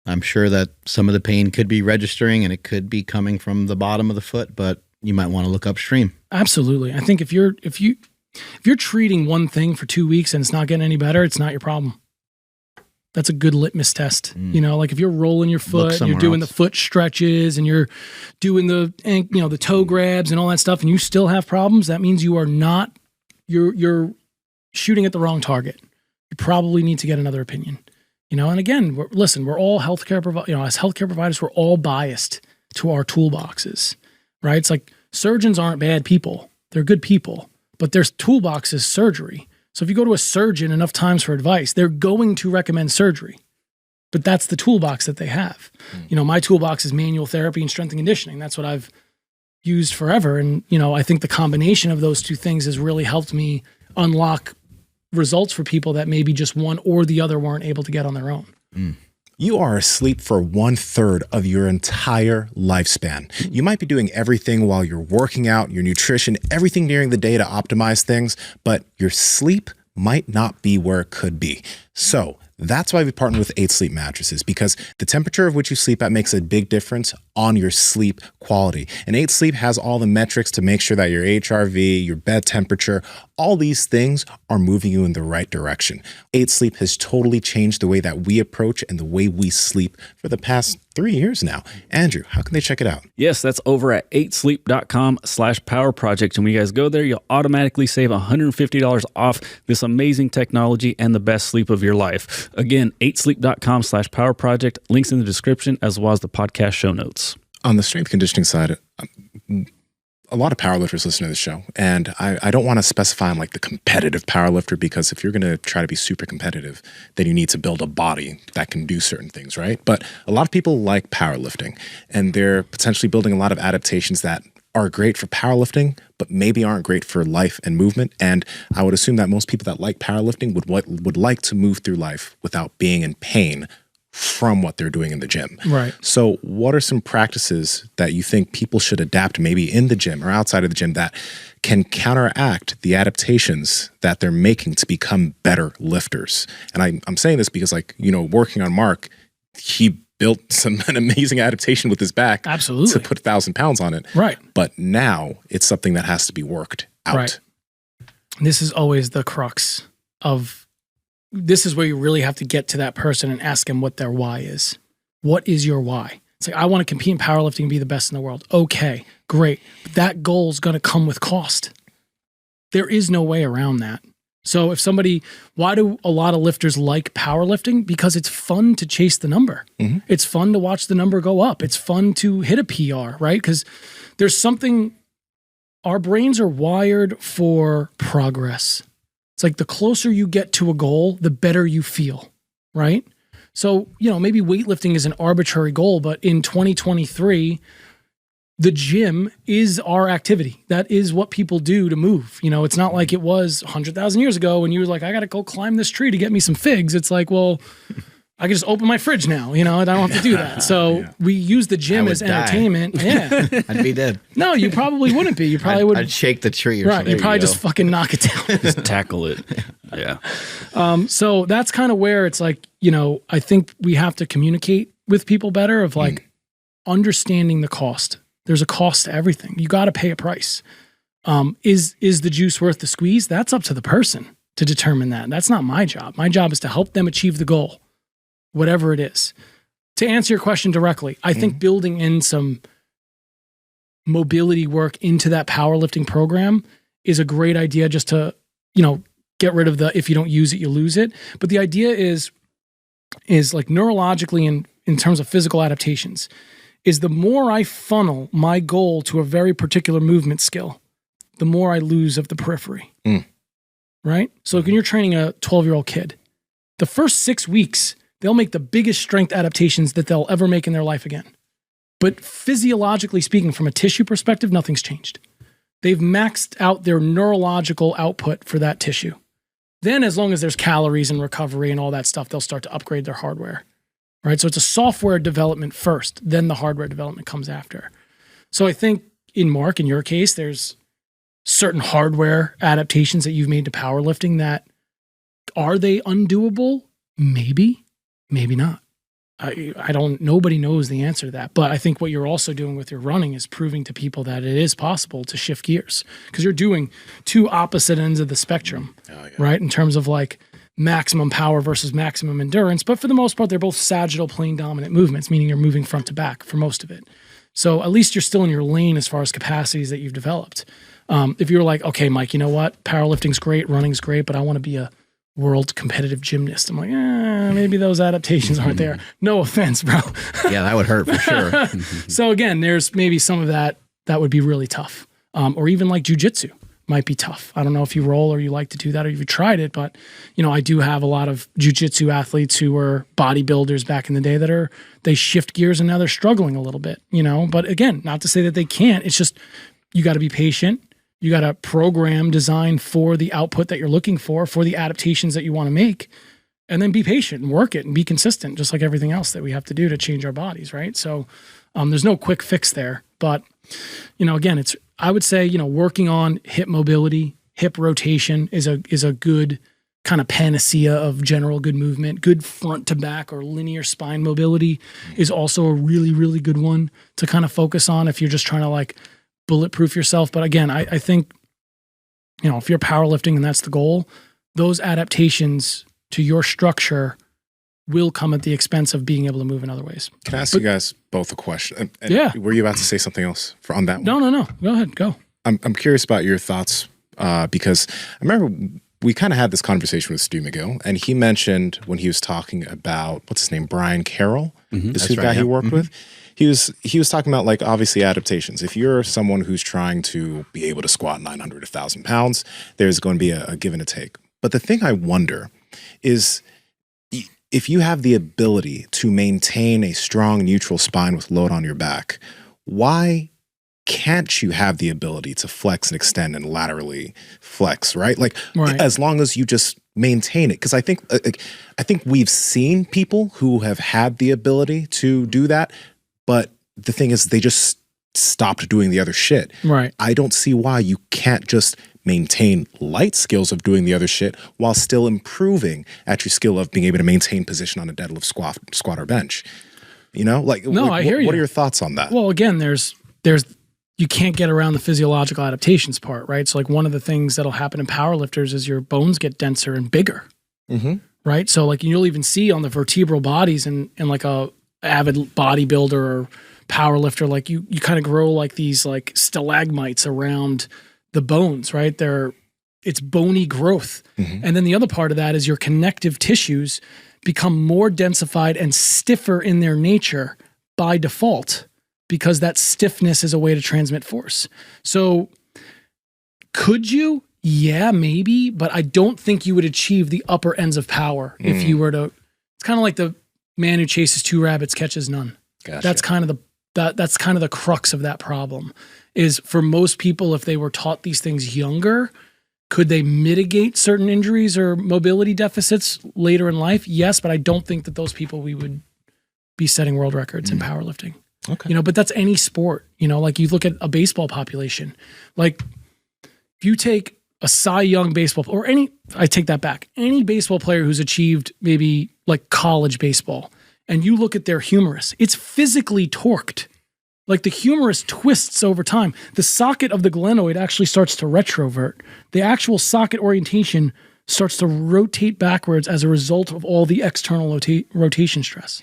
I'm sure that some of the pain could be registering and it could be coming from the bottom of the foot, but you might want to look upstream. Absolutely. I think if you're treating one thing for 2 weeks and it's not getting any better, it's not your problem. That's a good litmus test. You know, like if you're rolling your foot and you're doing the foot stretches and you're doing the toe grabs and all that stuff, and you still have problems, that means you are not, you're shooting at the wrong target. You probably need to get another opinion. You know, and again, we're all healthcare providers. You know, as healthcare providers, we're all biased to our toolboxes, right? It's like surgeons aren't bad people; they're good people, but their toolbox is surgery. So if you go to a surgeon enough times for advice, they're going to recommend surgery, but that's the toolbox that they have. You know, my toolbox is manual therapy and strength and conditioning. That's what I've used forever, and you know, I think the combination of those two things has really helped me unlock results for people that maybe just one or the other weren't able to get on their own. You are asleep for 1/3 of your entire lifespan. You might be doing everything while you're working out, your nutrition, everything during the day to optimize things, but your sleep might not be where it could be. So that's why we partner with 8 Sleep mattresses, because the temperature of which you sleep at makes a big difference on your sleep quality. And 8 Sleep has all the metrics to make sure that your HRV, your bed temperature, all these things are moving you in the right direction. 8 Sleep has totally changed the way that we approach and the way we sleep for the past 3 years now. Andrew, how can they check it out? Yes, that's over at 8sleep.com/power project. And when you guys go there, you'll automatically save $150 off this amazing technology and the best sleep of your life. Again, 8sleep.com/power project. Links in the description as well as the podcast show notes. On the strength conditioning side, a lot of powerlifters listen to this show, and I don't want to specify I'm like the competitive powerlifter, because if you're going to try to be super competitive, then you need to build a body that can do certain things, right? But a lot of people like powerlifting, and they're potentially building a lot of adaptations that are great for powerlifting, but maybe aren't great for life and movement. And I would assume that most people that like powerlifting would like to move through life without being in pain from what they're doing in the gym. Right. So what are some practices that you think people should adapt maybe in the gym or outside of the gym that can counteract the adaptations that they're making to become better lifters? And I'm saying this because, like, you know, working on Mark, he built an amazing adaptation with his back. Absolutely. To put 1,000 pounds on it. Right. But now it's something that has to be worked out. Right. This is always the crux of, this is where you really have to get to that person and ask them what their why is. What is your why? It's like, I want to compete in powerlifting and be the best in the world. Okay, great. But that goal is going to come with cost. There is no way around that. So if somebody, why do a lot of lifters like powerlifting? Because it's fun to chase the number. Mm-hmm. It's fun to watch the number go up. It's fun to hit a PR, right? Because there's something, our brains are wired for progress. It's like the closer you get to a goal, the better you feel, right? So, you know, maybe weightlifting is an arbitrary goal, but in 2023, the gym is our activity. That is what people do to move. You know, it's not like it was 100,000 years ago when you were like, I got to go climb this tree to get me some figs. It's like, well, I can just open my fridge now, you know, I don't have to do that. So we use the gym as entertainment. Yeah. I'd be dead. No, you probably wouldn't be. You probably would. I'd shake the tree or right. something. You'd probably just fucking knock it down. Just tackle it. Yeah. So that's kind of where it's like, you know, I think we have to communicate with people better of like understanding the cost. There's a cost to everything. You got to pay a price. Is the juice worth the squeeze? That's up to the person to determine that. That's not my job. My job is to help them achieve the goal, whatever it is. To answer your question directly, I think building in some mobility work into that powerlifting program is a great idea, just to, you know, get rid of the, if you don't use it, you lose it. But the idea is like neurologically and in terms of physical adaptations, is the more I funnel my goal to a very particular movement skill, the more I lose of the periphery. Right? So when you're training a 12-year-old kid, the first 6 weeks, they'll make the biggest strength adaptations that they'll ever make in their life again. But physiologically speaking, from a tissue perspective, nothing's changed. They've maxed out their neurological output for that tissue. Then as long as there's calories and recovery and all that stuff, they'll start to upgrade their hardware. Right? So it's a software development first, then the hardware development comes after. So I think in Mark, in your case, there's certain hardware adaptations that you've made to powerlifting that, are they undoable? Maybe, maybe not. I don't, nobody knows the answer to that. But I think what you're also doing with your running is proving to people that it is possible to shift gears, because you're doing two opposite ends of the spectrum, right? In terms of like maximum power versus maximum endurance. But for the most part, they're both sagittal plane dominant movements, meaning you're moving front to back for most of it. So at least you're still in your lane as far as capacities that you've developed. If you're like, okay, Mike, you know what? Powerlifting's great, running's great, but I want to be a world competitive gymnast. I'm like, maybe those adaptations aren't there. No offense, bro. Yeah, that would hurt for sure. So again, there's maybe some of that would be really tough. Or even like jiu-jitsu might be tough. I don't know if you roll or you like to do that or you've tried it, but you know, I do have a lot of jiu-jitsu athletes who were bodybuilders back in the day they shift gears and now they're struggling a little bit, you know, but again, not to say that they can't, it's just, you got to be patient. You got a program designed for the output that you're looking for the adaptations that you want to make, and then be patient and work it and be consistent, just like everything else that we have to do to change our bodies, right? So there's no quick fix there. But, you know, again, I would say, you know, working on hip mobility, hip rotation is a good kind of panacea of general good movement. Good front to back or linear spine mobility is also a really, really good one to kind of focus on if you're just trying to like bulletproof yourself. But again, I think if you're powerlifting and that's the goal, those adaptations to your structure will come at the expense of being able to move in other ways. Can I ask you guys both a question? And Yeah. Were you about to say something else on that one? No. Go ahead. Go. I'm curious about your thoughts because I remember we kind of had this conversation with Stu McGill, and he mentioned when he was talking about, what's his name, Brian Carroll, this That's guy right, he yeah. worked with. He was talking about, like, obviously adaptations. If you're someone who's trying to be able to squat 900, 1,000 pounds, there's going to be a give and a take. But the thing I wonder is, if you have the ability to maintain a strong neutral spine with load on your back, why can't you have the ability to flex and extend and laterally flex, right? Like, as long as you just maintain it. Because I think we've seen people who have had the ability to do that, but the thing is they just stopped doing the other shit. Right. I don't see why you can't just maintain light skills of doing the other shit while still improving at your skill of being able to maintain position on a deadlift, squat or bench. Like, I hear you. What are your thoughts on that? Well, again, there's you can't get around the physiological adaptations part, right? So like one of the things that'll happen in powerlifters is your bones get denser and bigger, right? So like you'll even see on the vertebral bodies in like a avid bodybuilder or powerlifter, like you kind of grow like these like stalagmites around the bones, right? It's bony growth. And then the other part of that is your connective tissues become more densified and stiffer in their nature by default, because that stiffness is a way to transmit force. So could you? Yeah, maybe, but I don't think you would achieve the upper ends of power if you were to. It's kind of like the man who chases two rabbits catches none. Gotcha. That's kind of the crux of that problem. Is for most people, if they were taught these things younger, could they mitigate certain injuries or mobility deficits later in life? Yes, but I don't think that those people we would be setting world records in powerlifting. Okay. But that's any sport. Like you look at a baseball population. Like if you take a Cy Young baseball, or I take that back, any baseball player who's achieved maybe like college baseball, and you look at their humerus, it's physically torqued. Like the humerus twists over time. The socket of the glenoid actually starts to retrovert. The actual socket orientation starts to rotate backwards as a result of all the external rotation stress.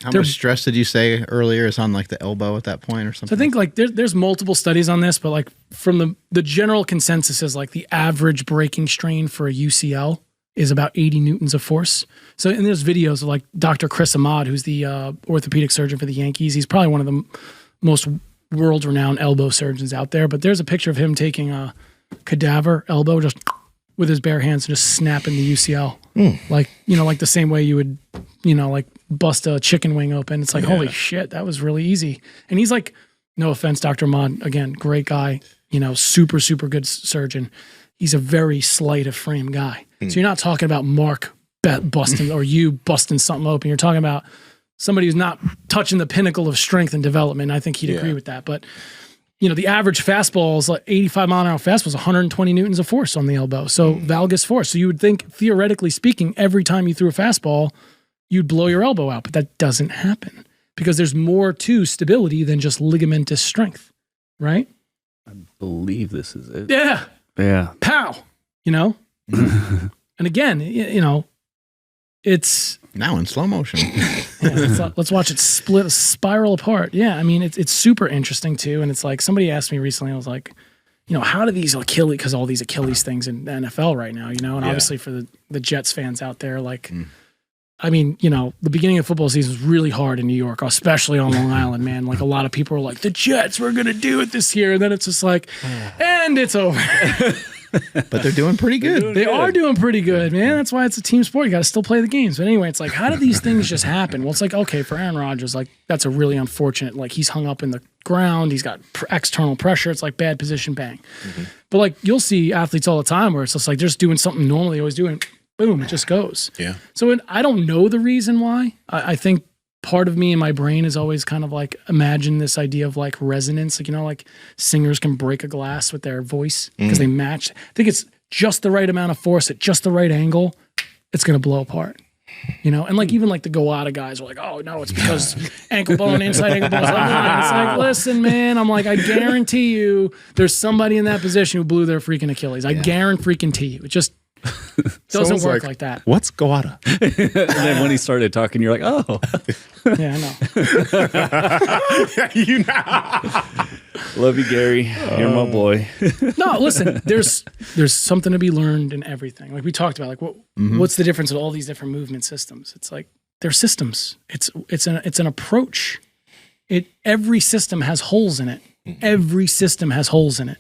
How much stress did you say earlier is on like the elbow at that point or something? So I think like there's multiple studies on this, but like from the general consensus is like the average breaking strain for a UCL is about 80 newtons of force. So and there's videos of like Dr. Chris Ahmad, who's the orthopedic surgeon for the Yankees. He's probably one of the most world-renowned elbow surgeons out there. But there's a picture of him taking a cadaver elbow just with his bare hands and just snapping the UCL. Like, like the same way you would, like bust a chicken wing open. It's like, holy shit, that was really easy. And he's like, no offense, Dr. Ahmad, again, great guy, super, super good surgeon. He's a very sleight of frame guy. So you're not talking about Mark busting or you busting something open. You're talking about somebody who's not touching the pinnacle of strength and development. I think he'd agree with that. But, the average fastball is like 85 mile an hour fastball is 120 newtons of force on the elbow. So valgus force. So you would think, theoretically speaking, every time you threw a fastball, you'd blow your elbow out. But that doesn't happen because there's more to stability than just ligamentous strength, right? I believe this is it. Yeah. Yeah. Pow. And again, it's now in slow motion. let's watch it spiral apart. Yeah, I mean it's super interesting too, and it's like somebody asked me recently. I was like, how do these Achilles? Because all these Achilles things in the NFL right now, and obviously for the Jets fans out there, like, I mean, the beginning of football season was really hard in New York, especially on Long Island, man. Like a lot of people were like, the Jets were gonna do it this year, and then it's just like, and it's over. But they're doing pretty good. They are doing pretty good, man. That's why it's a team sport. You got to still play the games. But anyway, it's like, how do these things just happen? Well, it's like, okay, for Aaron Rodgers, like that's a really unfortunate, like he's hung up in the ground. He's got external pressure. It's like bad position, bang. But like you'll see athletes all the time where it's just like they're just doing something normal they always do and boom, it just goes. Yeah. So I don't know the reason why. I think part of me in my brain is always kind of like imagine this idea of like resonance, like like singers can break a glass with their voice because they match. I think it's just the right amount of force at just the right angle, it's going to blow apart. You know, and like even like the Goata guys are like, oh no, it's because ankle bone, inside ankle bone. It's like, listen, man, I'm like, I guarantee you there's somebody in that position who blew their freaking Achilles. I guarantee you. It just doesn't work like that. What's Goata? And then when he started talking, you're like, oh. Yeah, I know. You know. Love you, Gary. You're my boy. No, listen, there's something to be learned in everything. Like we talked about, like what's the difference with all these different movement systems? It's like they're systems. It's an approach. Every system has holes in it. Every system has holes in it.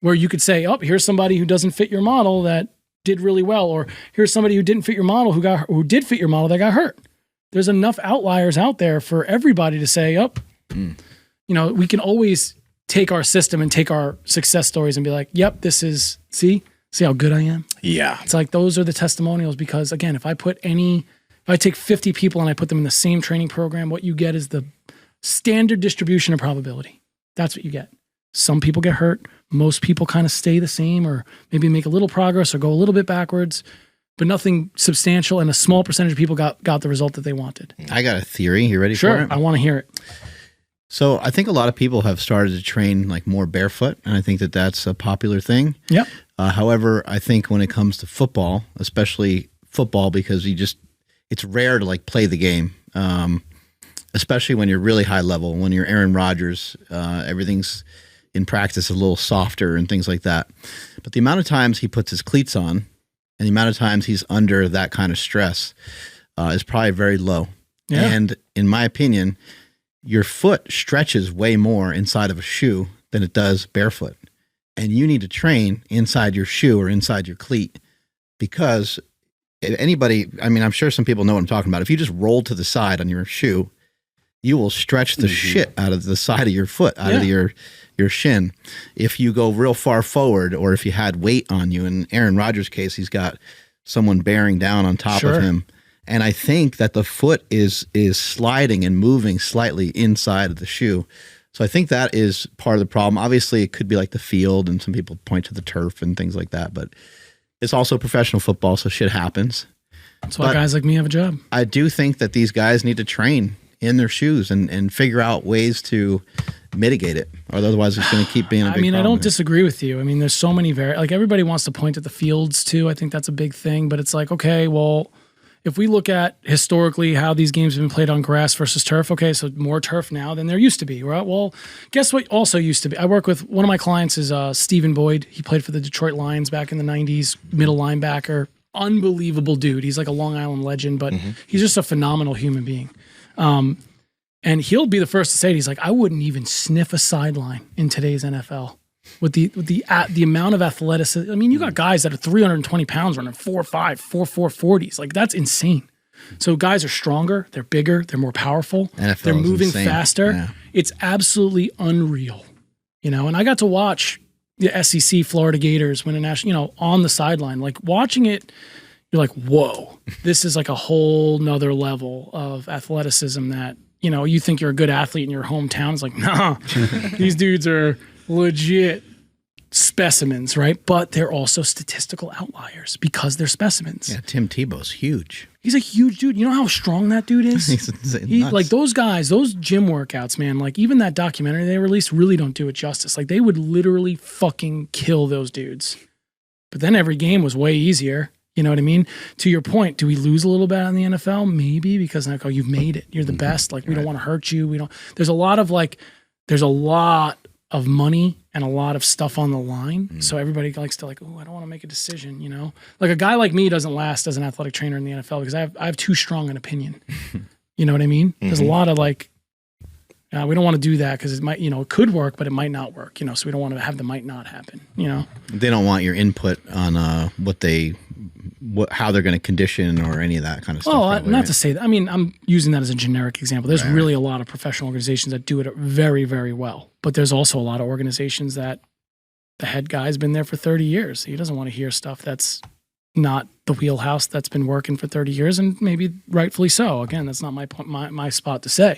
Where you could say, oh, here's somebody who doesn't fit your model that did really well, or here's somebody who didn't fit your model who did fit your model that got hurt. There's enough outliers out there for everybody to say, oh, you know, we can always take our system and take our success stories and be like, yep, this is, see how good I am? Yeah. It's like, those are the testimonials, because again, if I take 50 people and I put them in the same training program, what you get is the standard distribution of probability. That's what you get. Some people get hurt. Most people kind of stay the same, or maybe make a little progress or go a little bit backwards, but nothing substantial. And a small percentage of people got the result that they wanted. I got a theory. You ready for Sure. it? I want to hear it. So I think a lot of people have started to train like more barefoot, and I think that that's a popular thing. Yep. However, I think when it comes to football, especially football, because it's rare to like play the game, especially when you're really high level. When you're Aaron Rodgers, everything's in practice a little softer and things like that. But the amount of times he puts his cleats on and the amount of times he's under that kind of stress is probably very low. Yeah. And in my opinion, your foot stretches way more inside of a shoe than it does barefoot. And you need to train inside your shoe or inside your cleat, because anybody, I mean, I'm sure some people know what I'm talking about. If you just roll to the side on your shoe, you will stretch the shit out of the side of your foot, out of your shin. If you go real far forward, or if you had weight on you, in Aaron Rodgers' case, he's got someone bearing down on top of him. And I think that the foot is sliding and moving slightly inside of the shoe. So I think that is part of the problem. Obviously, it could be like the field, and some people point to the turf and things like that, but it's also professional football, so shit happens. That's why guys like me have a job. I do think that these guys need to train in their shoes and figure out ways to mitigate it, or otherwise it's going to keep being a big problem. I don't disagree with you. I mean, there's so many like everybody wants to point at the fields too. I think that's a big thing, but it's like, okay, well, if we look at historically how these games have been played on grass versus turf, okay, so more turf now than there used to be, right? Well, guess what also used to be? I work with, one of my clients is Stephen Boyd. He played for the Detroit Lions back in the 90s, middle linebacker, unbelievable dude. He's like a Long Island legend, but he's just a phenomenal human being. And he'll be the first to say it. He's like, I wouldn't even sniff a sideline in today's NFL with the amount of athleticism. I mean, you got guys that are 320 pounds running 4.5, 4.4 40s. Like, that's insane. So guys are stronger, they're bigger, they're more powerful, they're moving faster. Yeah. It's absolutely unreal, you know. And I got to watch the SEC Florida Gators win a national, you know, on the sideline. Like, watching it, you're like, whoa, this is like a whole nother level of athleticism that, you know, you think you're a good athlete in your hometown. It's like, nah, these dudes are legit specimens, right? But they're also statistical outliers because they're specimens. Yeah, Tim Tebow's huge. He's a huge dude. You know how strong that dude is? He, like, those guys, those gym workouts, man, like even that documentary they released really don't do it justice. Like, they would literally fucking kill those dudes. But then every game was way easier. You know what I mean? To your point, do we lose a little bit in the NFL? Maybe, because like, oh, you've made it. You're the best. Like, we don't want to hurt you. There's a lot of money and a lot of stuff on the line. So everybody likes to like, oh, I don't want to make a decision, you know? Like, a guy like me doesn't last as an athletic trainer in the NFL because I have too strong an opinion. You know what I mean? There's a lot of like, we don't want to do that because it might, you know, it could work, but it might not work, you know? So we don't want to have the might not happen, you know? They don't want your input on how they're going to condition or any of that kind of stuff. Oh, not to say that. I mean, I'm using that as a generic example. There's really a lot of professional organizations that do it very, very well. But there's also a lot of organizations that the head guy's been there for 30 years. He doesn't want to hear stuff that's not the wheelhouse that's been working for 30 years, and maybe rightfully so. Again, that's not my spot to say.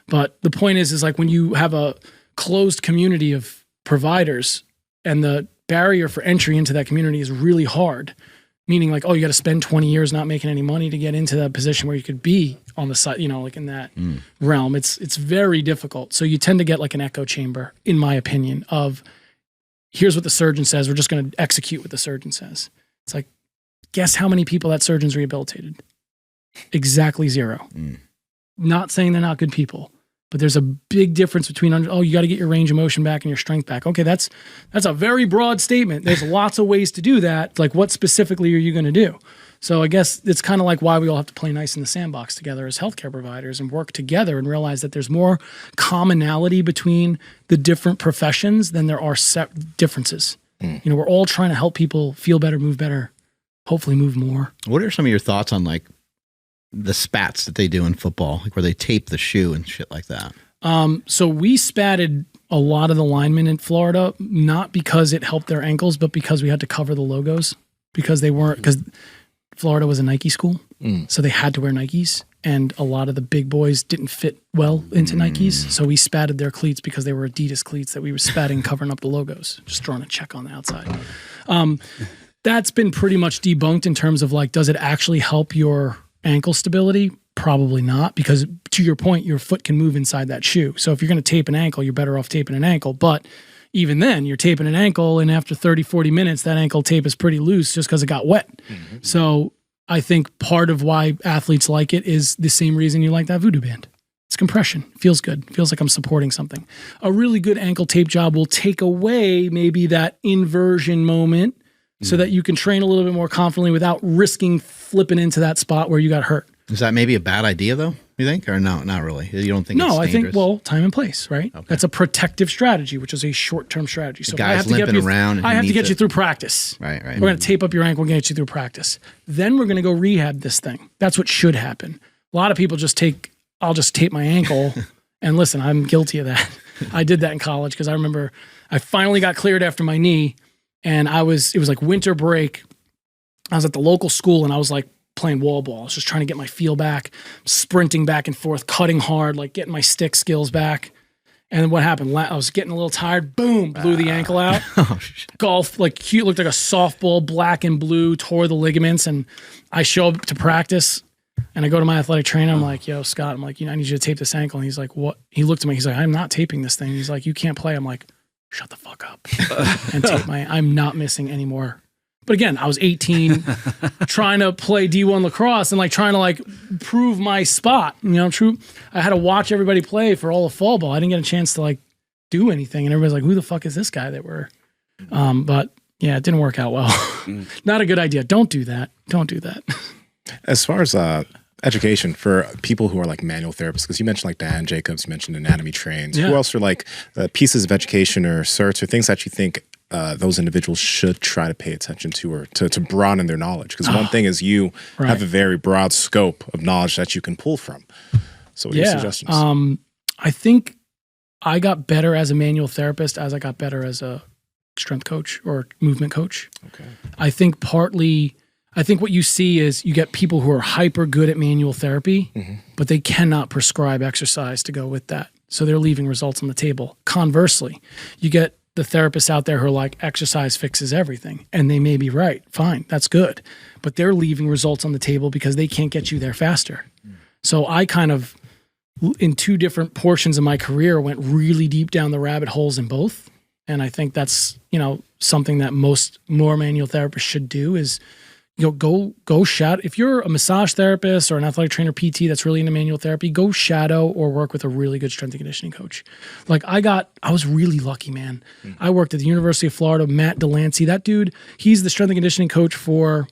But the point is like, when you have a closed community of providers and the barrier for entry into that community is really hard, meaning like, oh, you got to spend 20 years not making any money to get into that position where you could be on the side, like in that realm. It's very difficult. So you tend to get like an echo chamber, in my opinion, of here's what the surgeon says. We're just going to execute what the surgeon says. It's like, guess how many people that surgeon's rehabilitated? Exactly 0. Not saying they're not good people, but there's a big difference between, you got to get your range of motion back and your strength back. Okay, that's a very broad statement. There's lots of ways to do that. Like, what specifically are you going to do? So I guess it's kind of like why we all have to play nice in the sandbox together as healthcare providers and work together and realize that there's more commonality between the different professions than there are differences. We're all trying to help people feel better, move better, hopefully move more. What are some of your thoughts on like the spats that they do in football, like where they tape the shoe and shit like that? So we spatted a lot of the linemen in Florida, not because it helped their ankles, but because we had to cover the logos because Florida was a Nike school. So they had to wear Nikes, and a lot of the big boys didn't fit well into Nikes. So we spatted their cleats because they were Adidas cleats that we were spatting, covering up the logos, just drawing a check on the outside. That's been pretty much debunked in terms of like, does it actually help your ankle stability? Probably not, because to your point, your foot can move inside that shoe. So if you're going to tape an ankle, you're better off taping an ankle. But even then, you're taping an ankle, and after 30, 40 minutes, that ankle tape is pretty loose just because it got wet. So I think part of why athletes like it is the same reason you like that Voodoo band. It's compression. Feels good. Feels like I'm supporting something. A really good ankle tape job will take away maybe that inversion moment so that you can train a little bit more confidently without risking flipping into that spot where you got hurt. Is that maybe a bad idea though, you think? Or no, not really? You don't think it's dangerous? No, I think, time and place, right? Okay. That's a protective strategy, which is a short-term strategy. So I have to get you through practice. Right. We're going to tape up your ankle and get you through practice. Then we're going to go rehab this thing. That's what should happen. A lot of people I'll just tape my ankle. And listen, I'm guilty of that. I did that in college because I remember I finally got cleared after my knee, and it was like winter break. I was at the local school, and I was like playing wall ball. I was just trying to get my feel back, sprinting back and forth, cutting hard, like getting my stick skills back. And then what happened? I was getting a little tired. Boom, blew the ankle out. Golf, like cute, looked like a softball, black and blue, tore the ligaments. And I show up to practice, and I go to my athletic trainer. I'm like, yo, Scott, I need you to tape this ankle. And he's like, what? He looked at me. He's like, I'm not taping this thing. He's like, you can't play. I'm like, shut the fuck up. And I'm not missing anymore. But again, I was 18, trying to play D1 lacrosse and like trying to like prove my spot. I had to watch everybody play for all of fall ball. I didn't get a chance to like do anything, and everybody's like, "Who the fuck is this guy that we're?" But yeah, it didn't work out well. Not a good idea. Don't do that. Don't do that. As far as education for people who are like manual therapists, because you mentioned like Dan Jacobs, you mentioned anatomy trains. Who else are like pieces of education or certs or things that you think those individuals should try to pay attention to, or to broaden their knowledge? Because one thing is you have a very broad scope of knowledge that you can pull from. So what are your suggestions? I think I got better as a manual therapist as I got better as a strength coach or movement coach. Okay. I think what you see is you get people who are hyper good at manual therapy, but they cannot prescribe exercise to go with that. So they're leaving results on the table. Conversely, you get the therapists out there who are like, exercise fixes everything. And they may be right. Fine. That's good. But they're leaving results on the table because they can't get you there faster. So I kind of, in two different portions of my career, went really deep down the rabbit holes in both. And I think that's, something that more manual therapists should do is, go shadow. If you're a massage therapist or an athletic trainer PT that's really into manual therapy, go shadow or work with a really good strength and conditioning coach. Like I was really lucky, man. I worked at the University of Florida, Matt Delancey. That dude, he's the strength and conditioning coach for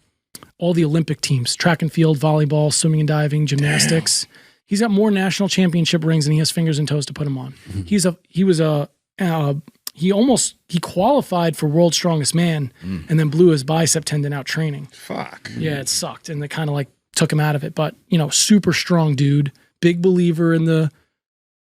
all the Olympic teams, track and field, volleyball, swimming and diving, gymnastics. Damn. He's got more national championship rings than he has fingers and toes to put them on. He qualified for World's Strongest Man and then blew his bicep tendon out training. Fuck. Yeah, it sucked. And they kind of like took him out of it. But, super strong dude, big believer in the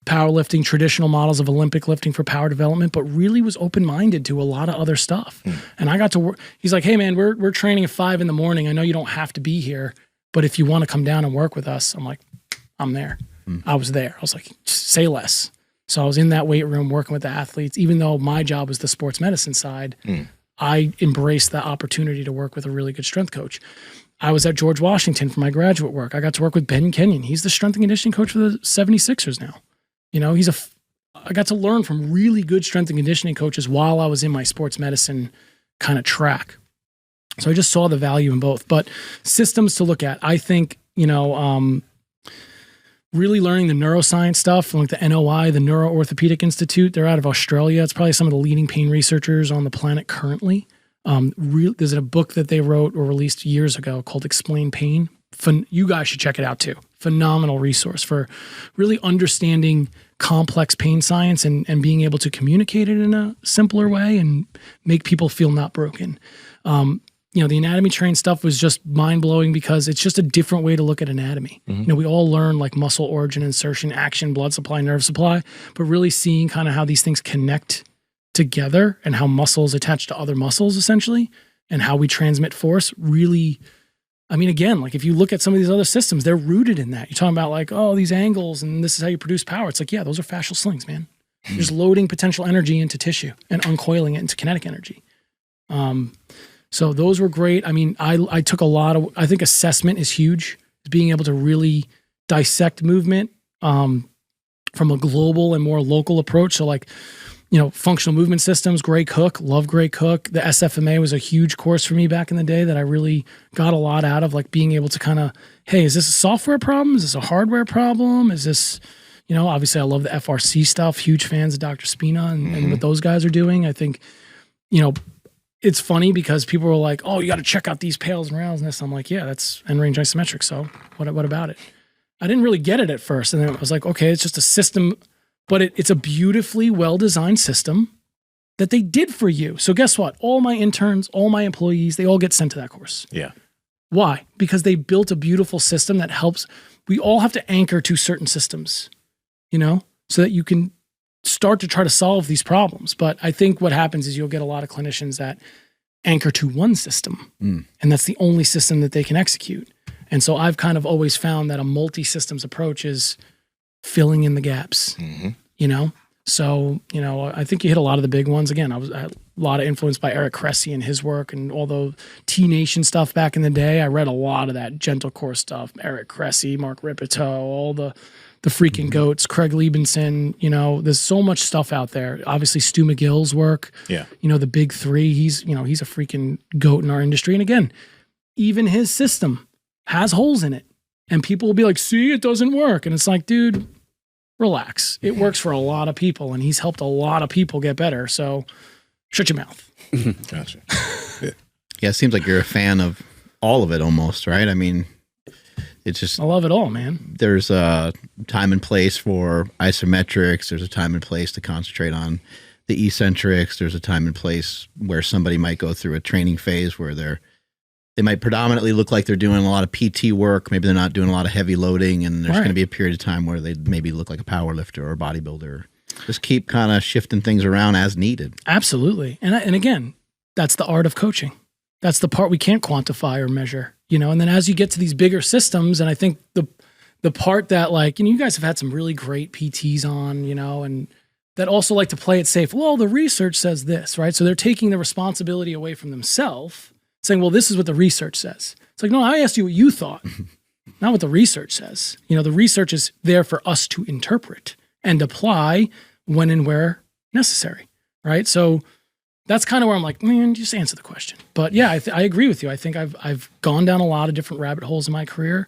powerlifting, traditional models of Olympic lifting for power development, but really was open-minded to a lot of other stuff. And I got to work. He's like, hey man, we're training at 5 a.m. I know you don't have to be here, but if you want to come down and work with us, I'm like, I'm there. I was there. I was like, say less. So I was in that weight room working with the athletes. Even though my job was the sports medicine side, I embraced that opportunity to work with a really good strength coach. I was at George Washington for my graduate work. I got to work with Ben Kenyon. He's the strength and conditioning coach for the 76ers now. You know, I got to learn from really good strength and conditioning coaches while I was in my sports medicine kind of track. So I just saw the value in both. But systems to look at, I think, you know, really learning the neuroscience stuff from like the NOI, the Neuro Orthopedic Institute. They're out of Australia. It's probably some of the leading pain researchers on the planet currently. There's a book that they wrote or released years ago called Explain Pain. You guys should check it out too. Phenomenal resource for really understanding complex pain science and being able to communicate it in a simpler way and make people feel not broken. You know, the anatomy train stuff was just mind-blowing because it's just a different way to look at anatomy. You know, we all learn like muscle origin, insertion, action, blood supply, nerve supply, but really seeing kind of how these things connect together and how muscles attach to other muscles essentially and how we transmit force really, I mean, again, like if you look at some of these other systems, they're rooted in that. You're talking about like, oh, these angles and this is how you produce power. It's like, yeah, those are fascial slings, man. You're just loading potential energy into tissue and uncoiling it into kinetic energy. So those were great. I mean, I took a lot of, I think assessment is huge. Being able to really dissect movement from a global and more local approach. So like, you know, functional movement systems, Gray Cook, love Gray Cook. The SFMA was a huge course for me back in the day that I really got a lot out of, like being able to kind of, hey, is this a software problem? Is this a hardware problem? Is this, you know, obviously I love the FRC stuff, huge fans of Dr. Spina and what those guys are doing. I think, you know, it's funny because people were like, oh, you got to check out these pails and rails and this. I'm like, yeah, that's end range isometric. So what about it? I didn't really get it at first. And then I was like, okay, it's just a system, but it's a beautifully well-designed system that they did for you. So guess what? All my interns, all my employees, they all get sent to that course. Yeah. Why? Because they built a beautiful system that helps. We all have to anchor to certain systems, you know, so that you can start to try to solve these problems. But I think what happens is you'll get a lot of clinicians that anchor to one system, and that's the only system that they can execute. And so I've kind of always found that a multi-systems approach is filling in the gaps, you know? So, you know, I think you hit a lot of the big ones. Again, I had a lot of influence by Eric Cressy and his work and all the T-Nation stuff back in the day. I read a lot of that gentle core stuff, Eric Cressy, Mark Ripito, all the freaking goats, Craig Liebenson, you know, there's so much stuff out there. Obviously Stu McGill's work, you know, the big three, he's a freaking goat in our industry. And again, even his system has holes in it and people will be like, see, it doesn't work. And it's like, dude, relax. It works for a lot of people and he's helped a lot of people get better. So shut your mouth. Gotcha. Yeah, it seems like you're a fan of all of it almost, right? I mean, it's just, I love it all, man. There's a time and place for isometrics. There's a time and place to concentrate on the eccentrics. There's a time and place where somebody might go through a training phase where they might predominantly look like they're doing a lot of PT work. Maybe they're not doing a lot of heavy loading. And there's going to be a period of time where they maybe look like a power lifter or a bodybuilder. Just keep kind of shifting things around as needed. Absolutely. And again, that's the art of coaching. That's the part we can't quantify or measure, you know? And then as you get to these bigger systems, and I think the part that like, you know, you guys have had some really great PTs on, you know, and that also like to play it safe. Well, the research says this, right? So they're taking the responsibility away from themselves, saying, well, this is what the research says. It's like, no, I asked you what you thought, not what the research says. You know, the research is there for us to interpret and apply when and where necessary, right? So that's kind of where I'm like, man, just answer the question. But yeah, I agree with you. I think I've gone down a lot of different rabbit holes in my career.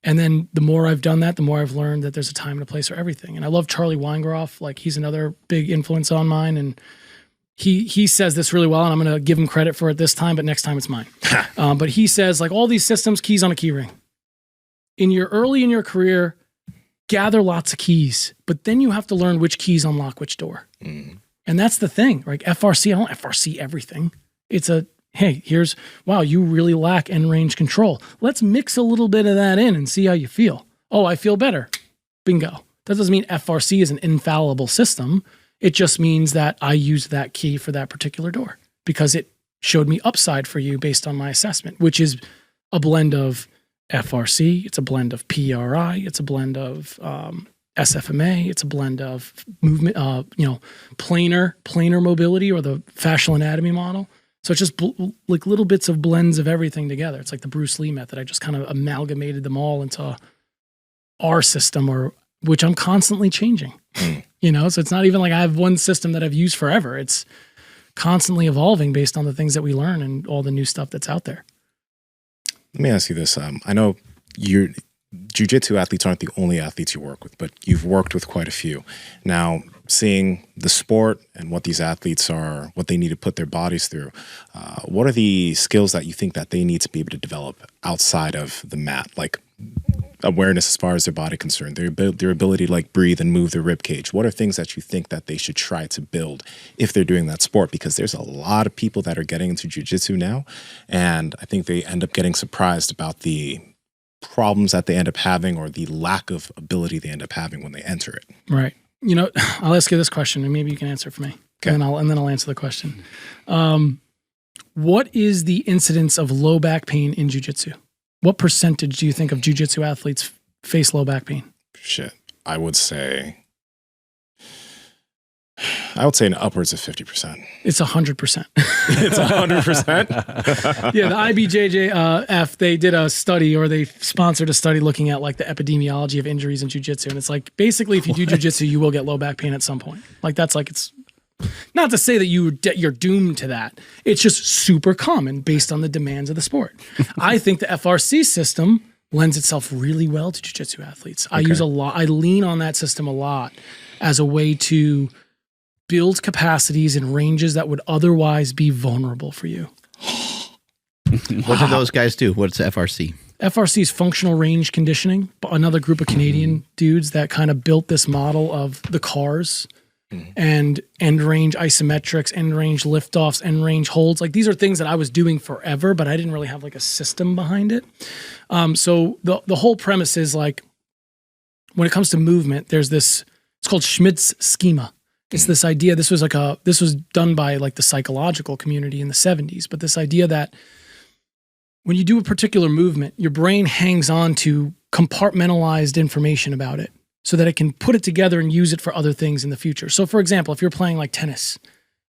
And then the more I've done that, the more I've learned that there's a time and a place for everything. And I love Charlie Weingroff. Like he's another big influence on mine. And he says this really well, and I'm going to give him credit for it this time, but next time it's mine. But he says like all these systems, keys on a key ring. Early in your career, gather lots of keys, but then you have to learn which keys unlock which door. And that's the thing, right? FRC, I don't FRC everything. It's hey, wow, you really lack end range control. Let's mix a little bit of that in and see how you feel. Oh, I feel better. Bingo. That doesn't mean FRC is an infallible system. It just means that I used that key for that particular door because it showed me upside for you based on my assessment, which is a blend of FRC, it's a blend of PRI, it's a blend of SFMA, it's a blend of movement, planar mobility or the fascial anatomy model. So it's just like little bits of blends of everything together. It's like the Bruce Lee method. I just kind of amalgamated them all into our system, which I'm constantly changing. You know, so it's not even like I have one system that I've used forever. It's constantly evolving based on the things that we learn and all the new stuff that's out there. Let me ask you this. I know jiu-jitsu athletes aren't the only athletes you work with, but you've worked with quite a few. Now, seeing the sport and what these athletes are, what they need to put their bodies through, what are the skills that you think that they need to be able to develop outside of the mat? Like awareness as far as their body concerned, their ability to like breathe and move their rib cage. What are things that you think that they should try to build if they're doing that sport? Because there's a lot of people that are getting into jiu-jitsu now, and I think they end up getting surprised about the problems that they end up having or the lack of ability they end up having when they enter it. Right. You know, I'll ask you this question and maybe you can answer it for me. Okay. And then I'll answer the question. What is the incidence of low back pain in jiu-jitsu? What percentage do you think of jiu-jitsu athletes face low back pain? Shit. I would say in upwards of 50%. It's 100%. It's 100%? Yeah, the IBJJF, they did a study, or they sponsored a study looking at like the epidemiology of injuries in jiu-jitsu. And it's like, basically, if you do jiu-jitsu, you will get low back pain at some point. Like that's like, it's not to say that you're doomed to that. It's just super common based on the demands of the sport. I think the FRC system lends itself really well to jiu-jitsu athletes. I lean on that system a lot as a way to build capacities in ranges that would otherwise be vulnerable for you. What do those guys do? What's FRC? FRC is functional range conditioning, another group of Canadian dudes that kind of built this model of the cars and end range isometrics, end range liftoffs, end range holds. Like these are things that I was doing forever, but I didn't really have like a system behind it. So the whole premise is like, when it comes to movement, there's this, it's called Schmidt's schema. It's this idea, this was done by like the psychological community in the 70s, but this idea that when you do a particular movement, your brain hangs on to compartmentalized information about it so that it can put it together and use it for other things in the future. So for example, if you're playing like tennis,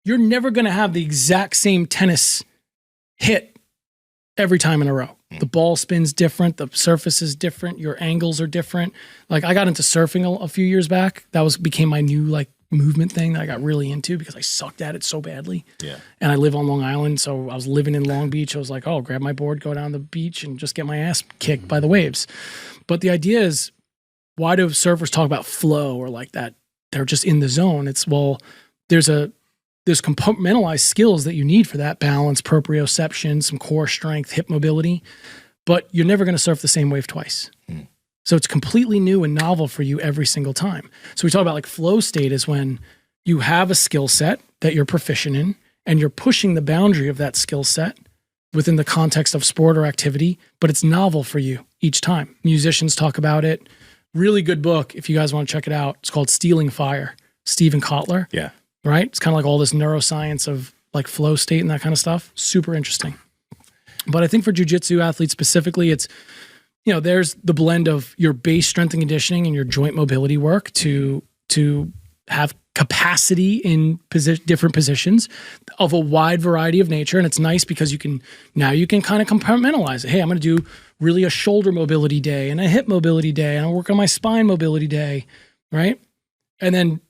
you're never going to have the exact same tennis hit every time in a row. The ball spins different, the surface is different, your angles are different. Like I got into surfing a few years back. That became my new like movement thing that I got really into because I sucked at it so badly. Yeah. And I live on Long Island, so I was living in Long Beach. I was like, oh, grab my board, go down the beach and just get my ass kicked by the waves. But the idea is, why do surfers talk about flow or like that? They're just in the zone. It's, well, there's compartmentalized skills that you need for that: balance, proprioception, some core strength, hip mobility, but you're never going to surf the same wave twice. So it's completely new and novel for you every single time. So we talk about like flow state is when you have a skill set that you're proficient in and you're pushing the boundary of that skill set within the context of sport or activity, but it's novel for you each time. Musicians talk about it. Really good book, if you guys want to check it out. It's called Stealing Fire, Stephen Kotler. Yeah. Right? It's kind of like all this neuroscience of like flow state and that kind of stuff. Super interesting. But I think for jiu-jitsu athletes specifically, it's, you know, there's the blend of your base strength and conditioning and your joint mobility work to have capacity in different positions of a wide variety of nature. And it's nice because you can kind of compartmentalize it. Hey, I'm going to do really a shoulder mobility day and a hip mobility day, and I'll work on my spine mobility day, right? And then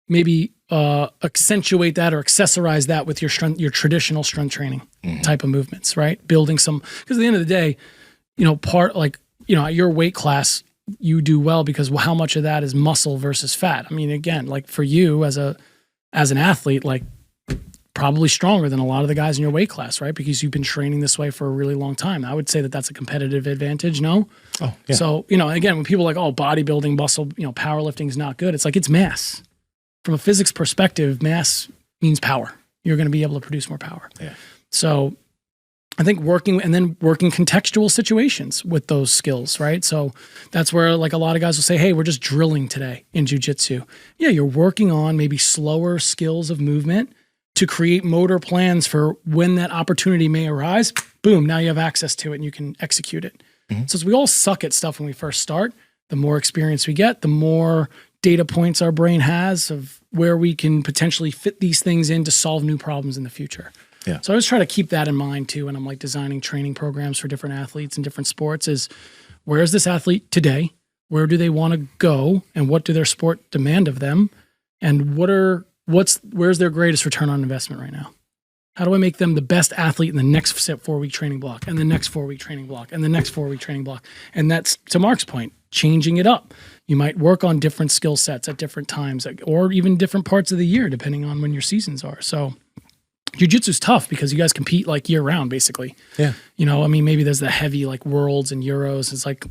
maybe accentuate that or accessorize that with your traditional strength training type of movements, right? Building some, because at the end of the day, you know, at your weight class, you do well because how much of that is muscle versus fat? I mean, again, like for you as an athlete, like probably stronger than a lot of the guys in your weight class, right? Because you've been training this way for a really long time. I would say that that's a competitive advantage, no? Oh, yeah. So, you know, again, when people are like, oh, bodybuilding, muscle, you know, powerlifting is not good. It's like, it's mass. From a physics perspective, mass means power. You're going to be able to produce more power. Yeah. So I think working contextual situations with those skills, right? So that's where like a lot of guys will say, hey, we're just drilling today in jiu-jitsu. Yeah, you're working on maybe slower skills of movement to create motor plans for when that opportunity may arise. Boom, now you have access to it and you can execute it. So as we all suck at stuff when we first start, the more experience we get, the more data points our brain has of where we can potentially fit these things in to solve new problems in the future. Yeah. So I always try to keep that in mind too when I'm like designing training programs for different athletes and different sports is where is this athlete today? Where do they want to go? And what do their sport demand of them? And where's their greatest return on investment right now? How do I make them the best athlete in the next 4-week training block and the next 4-week training block and the next 4-week training block? And that's, to Mark's point, changing it up. You might work on different skill sets at different times or even different parts of the year, depending on when your seasons are. So jiu-jitsu is tough because you guys compete like year round, basically. Yeah. You know, I mean, maybe there's the heavy like worlds and Euros. It's like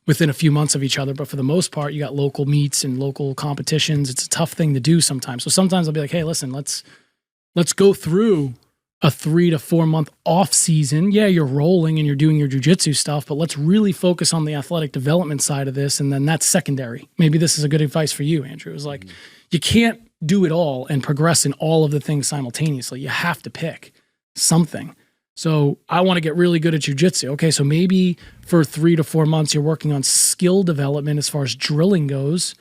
within a few months of each other. But for the most part, you got local meets and local competitions. It's a tough thing to do sometimes. So sometimes I'll be like, hey, listen, let's go through a 3 to 4 month off season. Yeah, you're rolling and you're doing your jiu-jitsu stuff, but let's really focus on the athletic development side of this. And then that's secondary. Maybe this is a good advice for you, Andrew. It's like, you can't do it all and progress in all of the things simultaneously. You have to pick something. So I want to get really good at jiu-jitsu. Okay, so maybe for 3 to 4 months, you're working on skill development as far as drilling goes,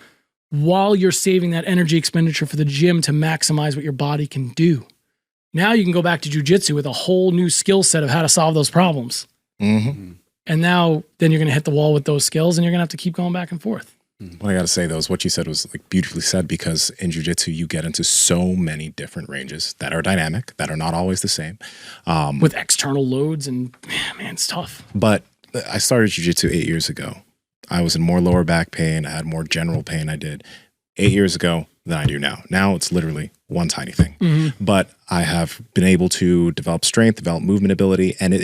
while you're saving that energy expenditure for the gym to maximize what your body can do. Now you can go back to jiu-jitsu with a whole new skill set of how to solve those problems. Mm-hmm. And now then you're going to hit the wall with those skills and you're going to have to keep going back and forth. What I got to say, though, is what you said was like beautifully said, because in jiu-jitsu, you get into so many different ranges that are dynamic, that are not always the same. With external loads and, man, it's tough. But I started jiu-jitsu 8 years ago. I was in more lower back pain. I had more general pain I did 8 years ago than I do now. Now it's literally one tiny thing. Mm-hmm. But I have been able to develop strength, develop movement ability, and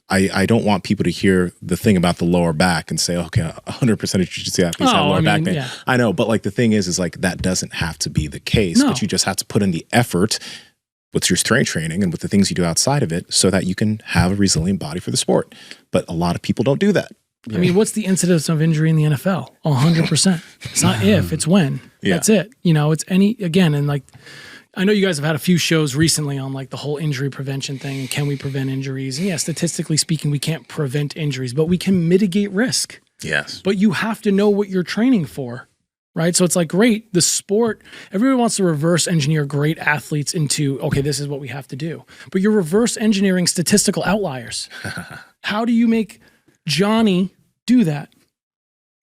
I don't want people to hear the thing about the lower back and say, okay, 100% of jiu-jitsu athletes have lower back pain. Yeah. I know, but like the thing is like that doesn't have to be the case, but you just have to put in the effort with your strength training and with the things you do outside of it so that you can have a resilient body for the sport. But a lot of people don't do that. I mean, what's the incidence of injury in the NFL? 100%. It's not if, it's when. Yeah. That's it. You know, it's again, and like, I know you guys have had a few shows recently on like the whole injury prevention thing and can we prevent injuries? And yeah, statistically speaking, we can't prevent injuries, but we can mitigate risk. Yes. But you have to know what you're training for, right? So it's like, great, the sport, everyone wants to reverse engineer great athletes into, okay, this is what we have to do. But you're reverse engineering statistical outliers. How do you make Johnny do that?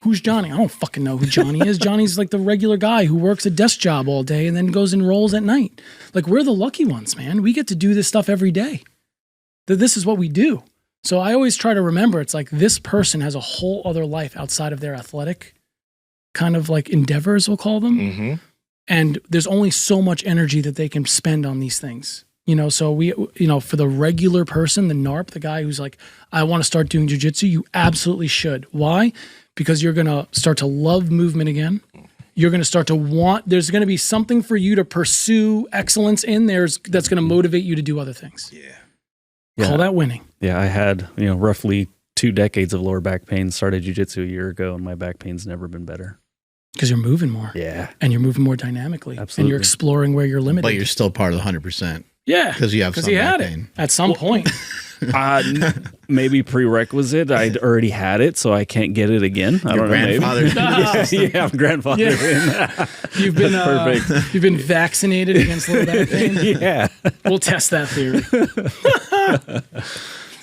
Who's Johnny? I don't fucking know who Johnny is. Johnny's like the regular guy who works a desk job all day and then goes and rolls at night. Like, we're the lucky ones, man. We get to do this stuff every day. This is what we do. So I always try to remember, it's like this person has a whole other life outside of their athletic kind of like endeavors, we'll call them. Mm-hmm. And there's only so much energy that they can spend on these things. You know, so for the regular person, the NARP, the guy who's like, I want to start doing jiu-jitsu, you absolutely should. Why? Because you're going to start to love movement again. You're going to start to there's going to be something for you to pursue excellence in there that's going to motivate you to do other things. Yeah. Call that winning. Yeah. I had, roughly 2 decades of lower back pain, started jiu-jitsu a year ago, and my back pain's never been better. Because you're moving more. Yeah. And you're moving more dynamically. Absolutely. And you're exploring where you're limited. But you're still part of the 100%. Yeah. Because you have some back pain. At some point. Maybe prerequisite. I'd already had it, so I can't get it again. I don't know. Maybe. Yeah, I'm grandfather. Yeah. You've been perfect. You've been vaccinated against low back pain. Yeah. We'll test that theory.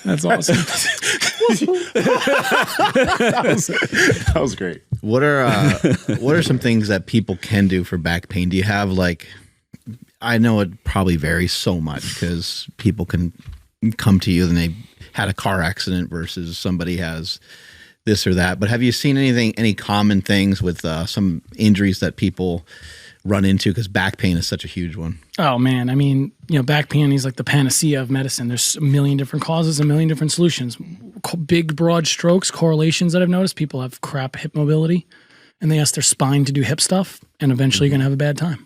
That's awesome. that was great. What are some things that people can do for back pain? Do you have like? I know it probably varies so much because people can come to you and they had a car accident versus somebody has this or that. But have you seen any common things with some injuries that people run into? Because back pain is such a huge one. Oh man. I mean, back pain is like the panacea of medicine. There's a million different causes, a million different solutions. Big, broad strokes, correlations that I've noticed. People have crap hip mobility and they ask their spine to do hip stuff and eventually you're going to have a bad time.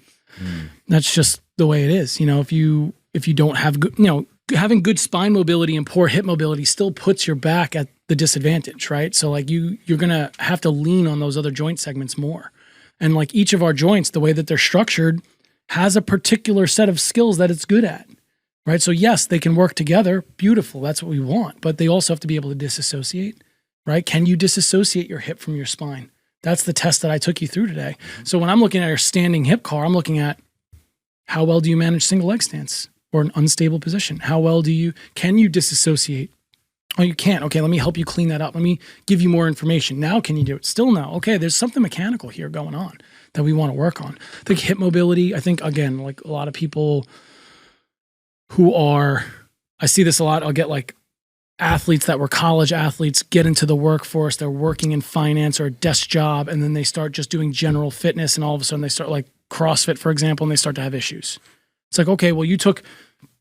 That's just the way it is. If you don't have good, having good spine mobility and poor hip mobility still puts your back at the disadvantage, right? So like you're going to have to lean on those other joint segments more. And like each of our joints, the way that they're structured has a particular set of skills that it's good at, right? So yes, they can work together. Beautiful. That's what we want. But they also have to be able to disassociate, right? Can you disassociate your hip from your spine? That's the test that I took you through today. So when I'm looking at your standing hip car, I'm looking at how well do you manage single leg stance? or an unstable position? How well can you disassociate? Oh, you can't. Okay, let me help you clean that up. Let me give you more information. Now can you do it? Still no. Okay, there's something mechanical here going on that we want to work on. I think hip mobility, I think, again, like a lot of people I see this a lot. I'll get like athletes that were college athletes get into the workforce. They're working in finance or a desk job, and then they start just doing general fitness, and all of a sudden they start like CrossFit, for example, and they start to have issues. It's like, okay, well, you took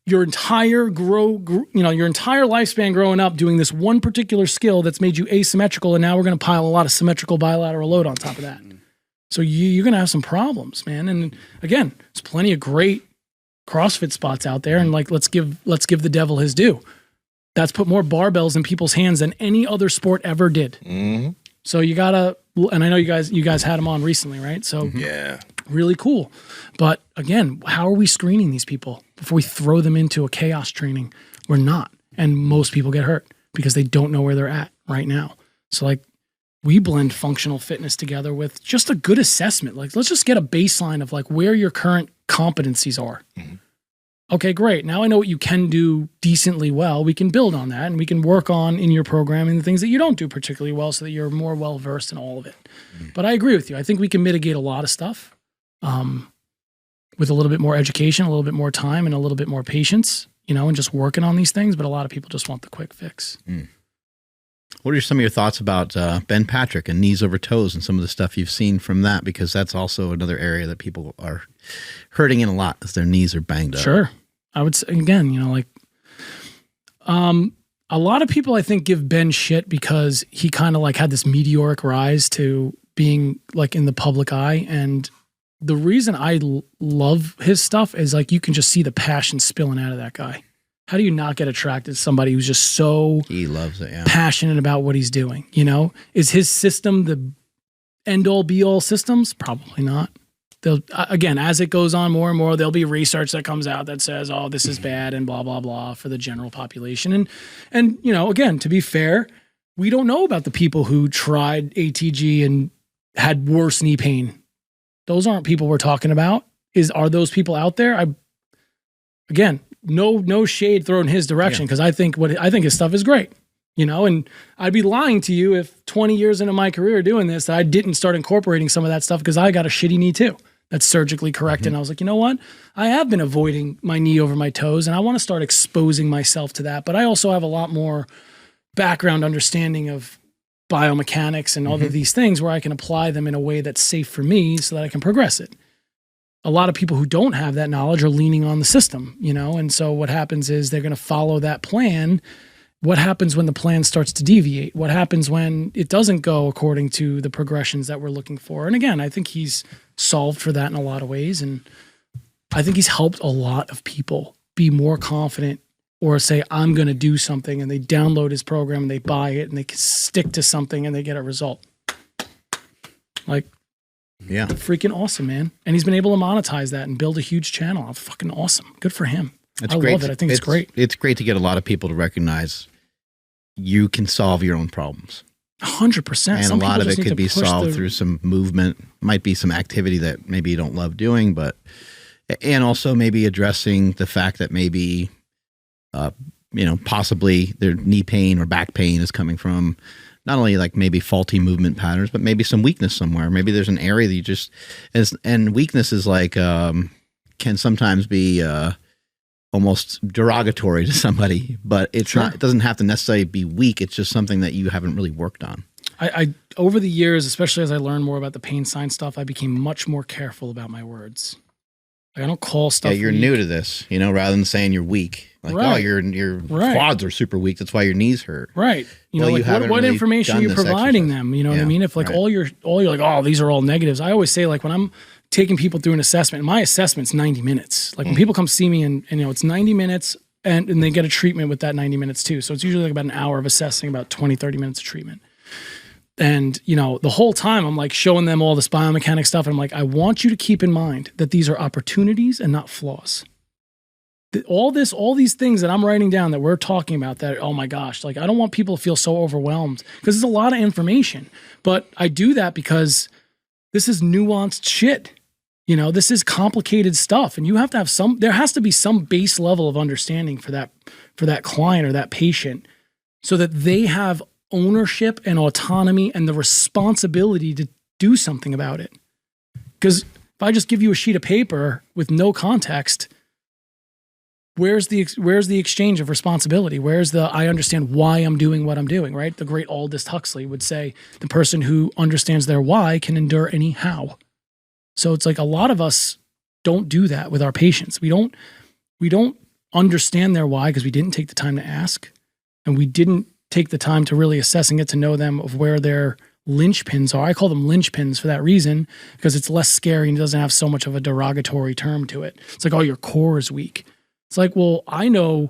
your entire your entire lifespan growing up doing this one particular skill that's made you asymmetrical, and now we're going to pile a lot of symmetrical bilateral load on top of that. So you're going to have some problems, man. And again, there's plenty of great CrossFit spots out there, and like let's give the devil his due. That's put more barbells in people's hands than any other sport ever did. Mm-hmm. So you gotta, and I know you guys had him on recently, right? So yeah, really cool. But again, how are we screening these people before we throw them into a chaos training? We're not, and most people get hurt because they don't know where they're at right now. So like, we blend functional fitness together with just a good assessment. Like, let's just get a baseline of like where your current competencies are. Mm-hmm. Okay, great. Now I know what you can do decently well. We can build on that, and we can work on in your programming the things that you don't do particularly well so that you're more well-versed in all of it. Mm-hmm. But I agree with you. I think we can mitigate a lot of stuff with a little bit more education, a little bit more time, and a little bit more patience, and just working on these things. But a lot of people just want the quick fix. Mm. What are some of your thoughts about Ben Patrick and knees over toes and some of the stuff you've seen from that? Because that's also another area that people are hurting in a lot as their knees are banged up. Sure. I would say, again, a lot of people I think give Ben shit because he kind of like had this meteoric rise to being like in the public eye. And the reason I love his stuff is like you can just see the passion spilling out of that guy. How do you not get attracted to somebody who's just so he loves it, yeah, passionate about what he's doing? Is his system the end all be all systems? Probably not. Again, as it goes on more and more, there'll be research that comes out that says, oh, this is bad and blah, blah, blah for the general population. And again, to be fair, we don't know about the people who tried ATG and had worse knee pain. Those aren't people we're talking about. Are those people out there? Again, no shade thrown his direction, because I think his stuff is great. And I'd be lying to you if 20 years into my career doing this, that I didn't start incorporating some of that stuff, because I got a shitty knee too. That's surgically corrected. And I was like, you know what? I have been avoiding my knee over my toes, and I want to start exposing myself to that. But I also have a lot more background understanding of biomechanics and all of these things where I can apply them in a way that's safe for me so that I can progress it. A lot of people who don't have that knowledge are leaning on the system, and so what happens is they're going to follow that plan. What happens when the plan starts to deviate? What happens when it doesn't go according to the progressions that we're looking for? And again, I think he's solved for that in a lot of ways. And I think he's helped a lot of people be more confident, or say, I'm going to do something, and they download his program and they buy it and they can stick to something and they get a result. Like, yeah, freaking awesome, man. And he's been able to monetize that and build a huge channel. I'm fucking awesome. Good for him. I love it. I think it's great. It's great to get a lot of people to recognize you can solve your own problems. 100%. And a lot of it could be solved through some movement, might be some activity that maybe you don't love doing, and also maybe addressing the fact that maybe, possibly their knee pain or back pain is coming from not only like maybe faulty movement patterns, but maybe some weakness somewhere. Maybe there's an area that you just, and weakness is like, can sometimes be, almost derogatory to somebody, but it's not, it doesn't have to necessarily be weak. It's just something that you haven't really worked on. I over the years, especially as I learned more about the pain sign stuff, I became much more careful about my words. Like, I don't call stuff. Yeah, you're weak. New to this, rather than saying you're weak. Like, right. Oh, your quads are super weak. That's why your knees hurt. Right. What really information are you providing them? You know what I mean? If like all you're like, oh, these are all negatives. I always say, like, when I'm taking people through an assessment, my assessment's 90 minutes. Like when people come see me and it's 90 minutes and they get a treatment with that 90 minutes too. So it's usually like about an hour of assessing, about 20, 30 minutes of treatment. And, the whole time I'm like showing them all this biomechanics stuff. And I'm like, I want you to keep in mind that these are opportunities and not flaws. All these things that I'm writing down that we're talking about, that, oh my gosh, like I don't want people to feel so overwhelmed, because it's a lot of information. But I do that because this is nuanced shit. You know, this is complicated stuff, and you have to have there has to be some base level of understanding for that client or that patient, so that they have ownership and autonomy and the responsibility to do something about it. Because if I just give you a sheet of paper with no context, where's the exchange of responsibility? Where's the I understand why I'm doing what I'm doing, right? The great Aldous Huxley would say, the person who understands their why can endure any how. So it's like a lot of us don't do that with our patients. We don't understand their why because we didn't take the time to ask, and we didn't take the time to really assess and get to know them of where their linchpins are. I call them linchpins for that reason, because it's less scary and doesn't have so much of a derogatory term to it. It's like, oh, your core is weak. It's like, well, I know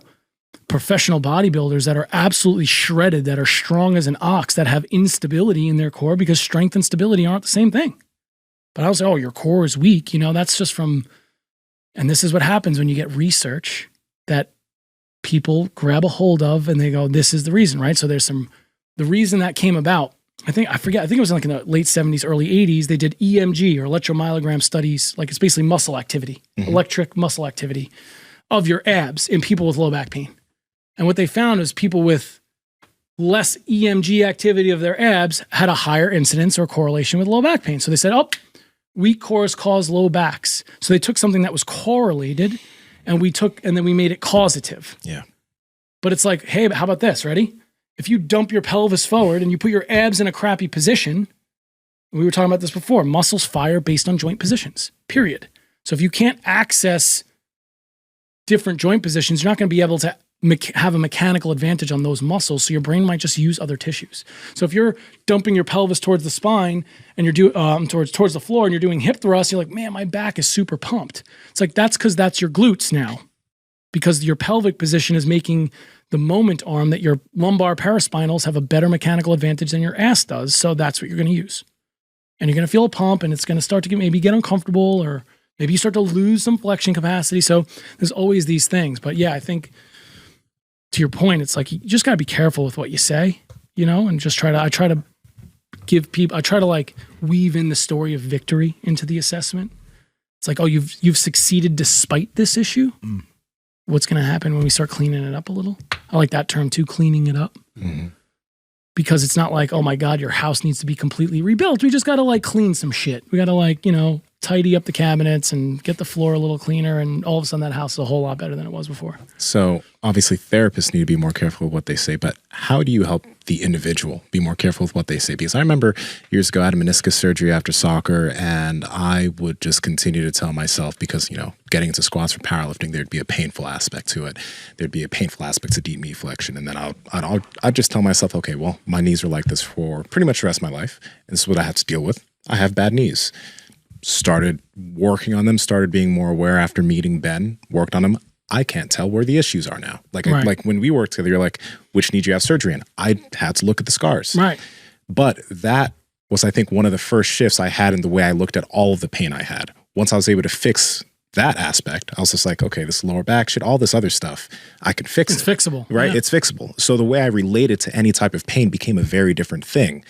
professional bodybuilders that are absolutely shredded, that are strong as an ox, that have instability in their core, because strength and stability aren't the same thing. But I was like, oh, your core is weak. You know, that's just from, and this is what happens when you get research that people grab a hold of and they go, this is the reason, right? So there's the reason that came about. I think it was like in the late 70s, early 80s, they did EMG or electromyogram studies. Like, it's basically muscle activity, electric muscle activity of your abs in people with low back pain. And what they found is people with less EMG activity of their abs had a higher incidence or correlation with low back pain. So they said, oh, weak cores cause low backs. So they took something that was correlated and then we made it causative. Yeah. But it's like, hey, how about this? Ready? If you dump your pelvis forward and you put your abs in a crappy position, we were talking about this before, muscles fire based on joint positions, period. So if you can't access different joint positions, you're not going to be able to have a mechanical advantage on those muscles. So your brain might just use other tissues. So if you're dumping your pelvis towards the spine and you're towards the floor and you're doing hip thrusts, you're like, man, my back is super pumped. It's like, that's because that's your glutes now, because your pelvic position is making the moment arm that your lumbar paraspinals have a better mechanical advantage than your ass does. So that's what you're going to use. And you're going to feel a pump, and it's going to start to maybe get uncomfortable, or maybe you start to lose some flexion capacity. So there's always these things. But yeah, I think to your point, it's like, you just got to be careful with what you say, you know, and just I try to like weave in the story of victory into the assessment. It's like, oh, you've succeeded despite this issue. What's going to happen when we start cleaning it up a little? I like that term too, cleaning it up. Because it's not like, oh my God, your house needs to be completely rebuilt. We just got to like clean some shit. We got to like, you know, tidy up the cabinets and get the floor a little cleaner, and all of a sudden that house is a whole lot better than it was before. So obviously therapists need to be more careful with what they say, but how do you help the individual be more careful with what they say? Because I remember years ago I had a meniscus surgery after soccer, and I would just continue to tell myself, because, you know, getting into squats for powerlifting, there'd be a painful aspect to it. There'd be a painful aspect to deep knee flexion. And then I'd just tell myself, okay, well, my knees are like this for pretty much the rest of my life, and this is what I have to deal with. I have bad knees. Started working on them, started being more aware after meeting Ben, worked on them. I can't tell where the issues are now. Like, right. Like when we worked together, you're like, which knee do you have surgery in? I had to look at the scars. Right. But that was, I think, one of the first shifts I had in the way I looked at all of the pain I had. Once I was able to fix that aspect, I was just like, okay, this lower back shit, all this other stuff, I can fix it. It's fixable. Right? Yeah. It's fixable. So the way I related to any type of pain became a very different thing.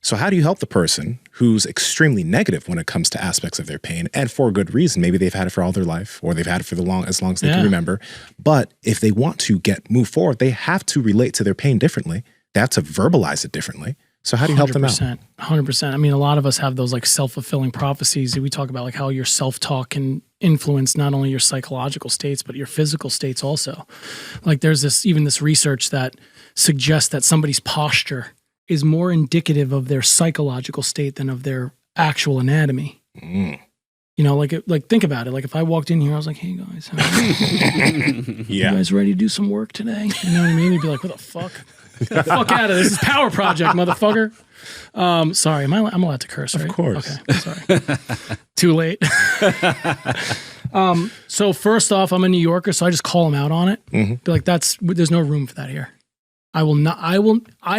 So how do you help the person who's extremely negative when it comes to aspects of their pain, and for a good reason? Maybe they've had it for all their life, or they've had it for as long as they can remember. But if they want to move forward, they have to relate to their pain differently. They have to verbalize it differently. So how do you help them out? 100%. I mean, a lot of us have those like self-fulfilling prophecies. We talk about like how your self-talk can influence not only your psychological states, but your physical states also. Like there's this research that suggests that somebody's posture is more indicative of their psychological state than of their actual anatomy. You know, like think about it. Like if I walked in here, I was like, hey guys, how are you? You guys ready to do some work today? You know what I mean? You'd be like, what the fuck? Get the fuck out of this. This is Power Project, motherfucker. Sorry, I'm allowed to curse, right? Of course. Okay, sorry. Too late. So first off, I'm a New Yorker, so I just call them out on it. Be like, there's no room for that here. I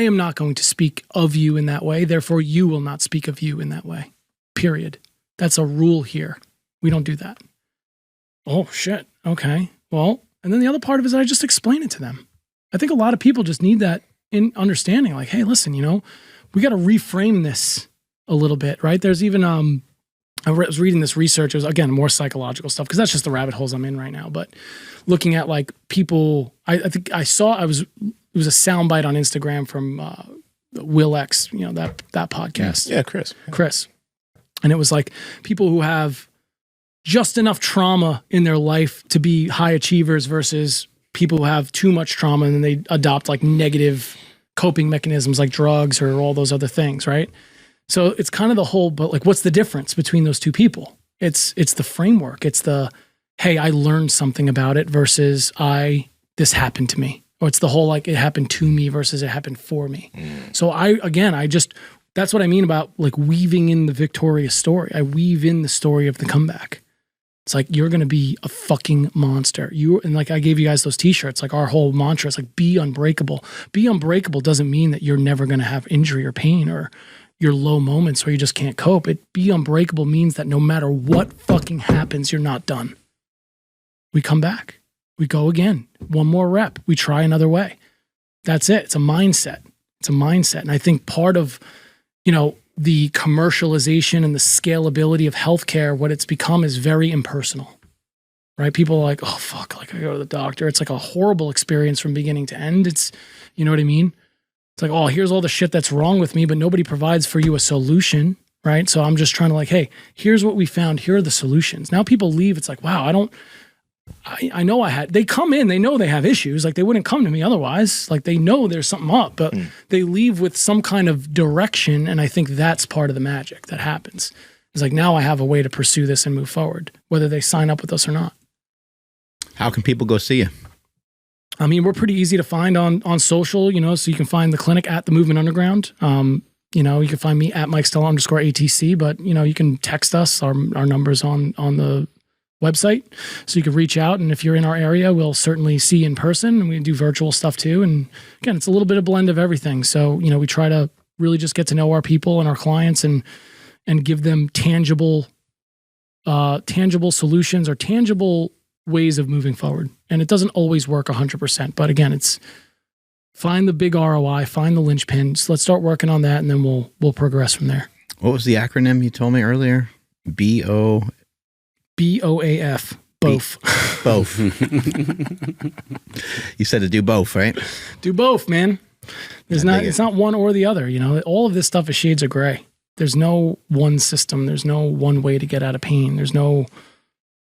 am not going to speak of you in that way. Therefore, you will not speak of you in that way. Period. That's a rule here. We don't do that. Oh, shit. Okay. Well, and then the other part of it is I just explain it to them. I think a lot of people just need that in understanding. Like, hey, listen, you know, we got to reframe this a little bit, right? There's even I was reading this research. It was, again, more psychological stuff because that's just the rabbit holes I'm in right now. But looking at like people, I think I saw, it was a soundbite on Instagram from Will X, you know, that podcast. Yeah, Chris. And it was like people who have just enough trauma in their life to be high achievers versus people who have too much trauma and then they adopt like negative coping mechanisms like drugs or all those other things, right? So it's kind of the whole, but like, what's the difference between those two people? It's the framework. It's the, hey, I learned something about it versus this happened to me. Or it's the whole, like, it happened to me versus it happened for me. So that's what I mean about like weaving in the victorious story. I weave in the story of the comeback. It's like, you're going to be a fucking monster. And like, I gave you guys those t-shirts, like our whole mantra is like, be unbreakable. Be unbreakable doesn't mean that you're never going to have injury or pain or your low moments where you just can't cope. Be unbreakable means that no matter what fucking happens, you're not done. We come back. We go again. One more rep. We try another way. That's it. It's a mindset. And I think part of, you know, the commercialization and the scalability of healthcare, what it's become is very impersonal, right? People are like, oh, fuck, like I go to the doctor. It's like a horrible experience from beginning to end. It's, you know what I mean? It's like, oh, here's all the shit that's wrong with me, but nobody provides for you a solution, right? So I'm just trying to like, hey, here's what we found. Here are the solutions. Now people leave. It's like, wow, I know they come in, they know they have issues. Like they wouldn't come to me otherwise. Like they know there's something up, but they leave with some kind of direction. And I think that's part of the magic that happens. It's like, now I have a way to pursue this and move forward, whether they sign up with us or not. How can people go see you? I mean, we're pretty easy to find on social, you know, so you can find the clinic at the Movement Underground. You know, you can find me at MikeStella_ATC, but you know, you can text us. Our number's on the website, so you can reach out. And if you're in our area, we'll certainly see you in person, and we do virtual stuff too. And again, it's a little bit of blend of everything. So, you know, we try to really just get to know our people and our clients and give them tangible solutions or tangible ways of moving forward. And it doesn't always work 100%, but again, it's find the big ROI, find the linchpin. So let's start working on that, and then we'll progress from there. What was the acronym you told me earlier? BOAF. Both. Both. You said to do both, right? Do both, man. It's not one or the other. You know, all of this stuff is shades of gray. There's no one system. There's no one way to get out of pain. There's no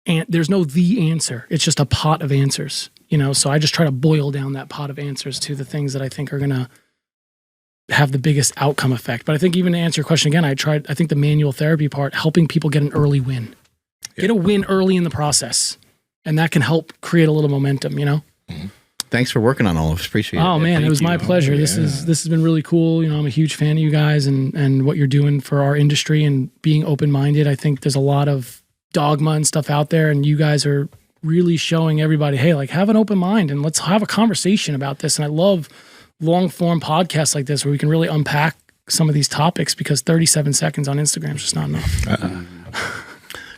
the answer. It's just a pot of answers, you know? So I just try to boil down that pot of answers to the things that I think are going to have the biggest outcome effect. But I think, even to answer your question again, I think the manual therapy part, helping people get an early win. Yeah. Get a win early in the process. And that can help create a little momentum, you know? Mm-hmm. Thanks for working on all of this. Appreciate it. Oh man, it was my pleasure. Yeah. This has been really cool. You know, I'm a huge fan of you guys and what you're doing for our industry and being open-minded. I think there's a lot of dogma and stuff out there, and you guys are really showing everybody, hey, like, have an open mind and let's have a conversation about this. And I love long form podcasts like this where we can really unpack some of these topics, because 37 seconds on Instagram is just not enough.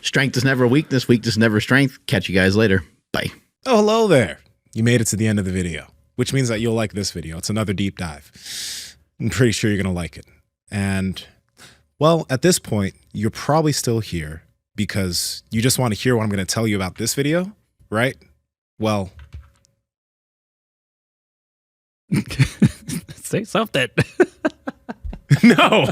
Strength is never weakness. Weakness is never strength. Catch you guys later. Bye. Oh, hello there. You made it to the end of the video, which means that you'll like this video. It's another deep dive. I'm pretty sure you're going to like it. And, well, at this point, you're probably still here because you just want to hear what I'm going to tell you about this video, right? Well, say something. no.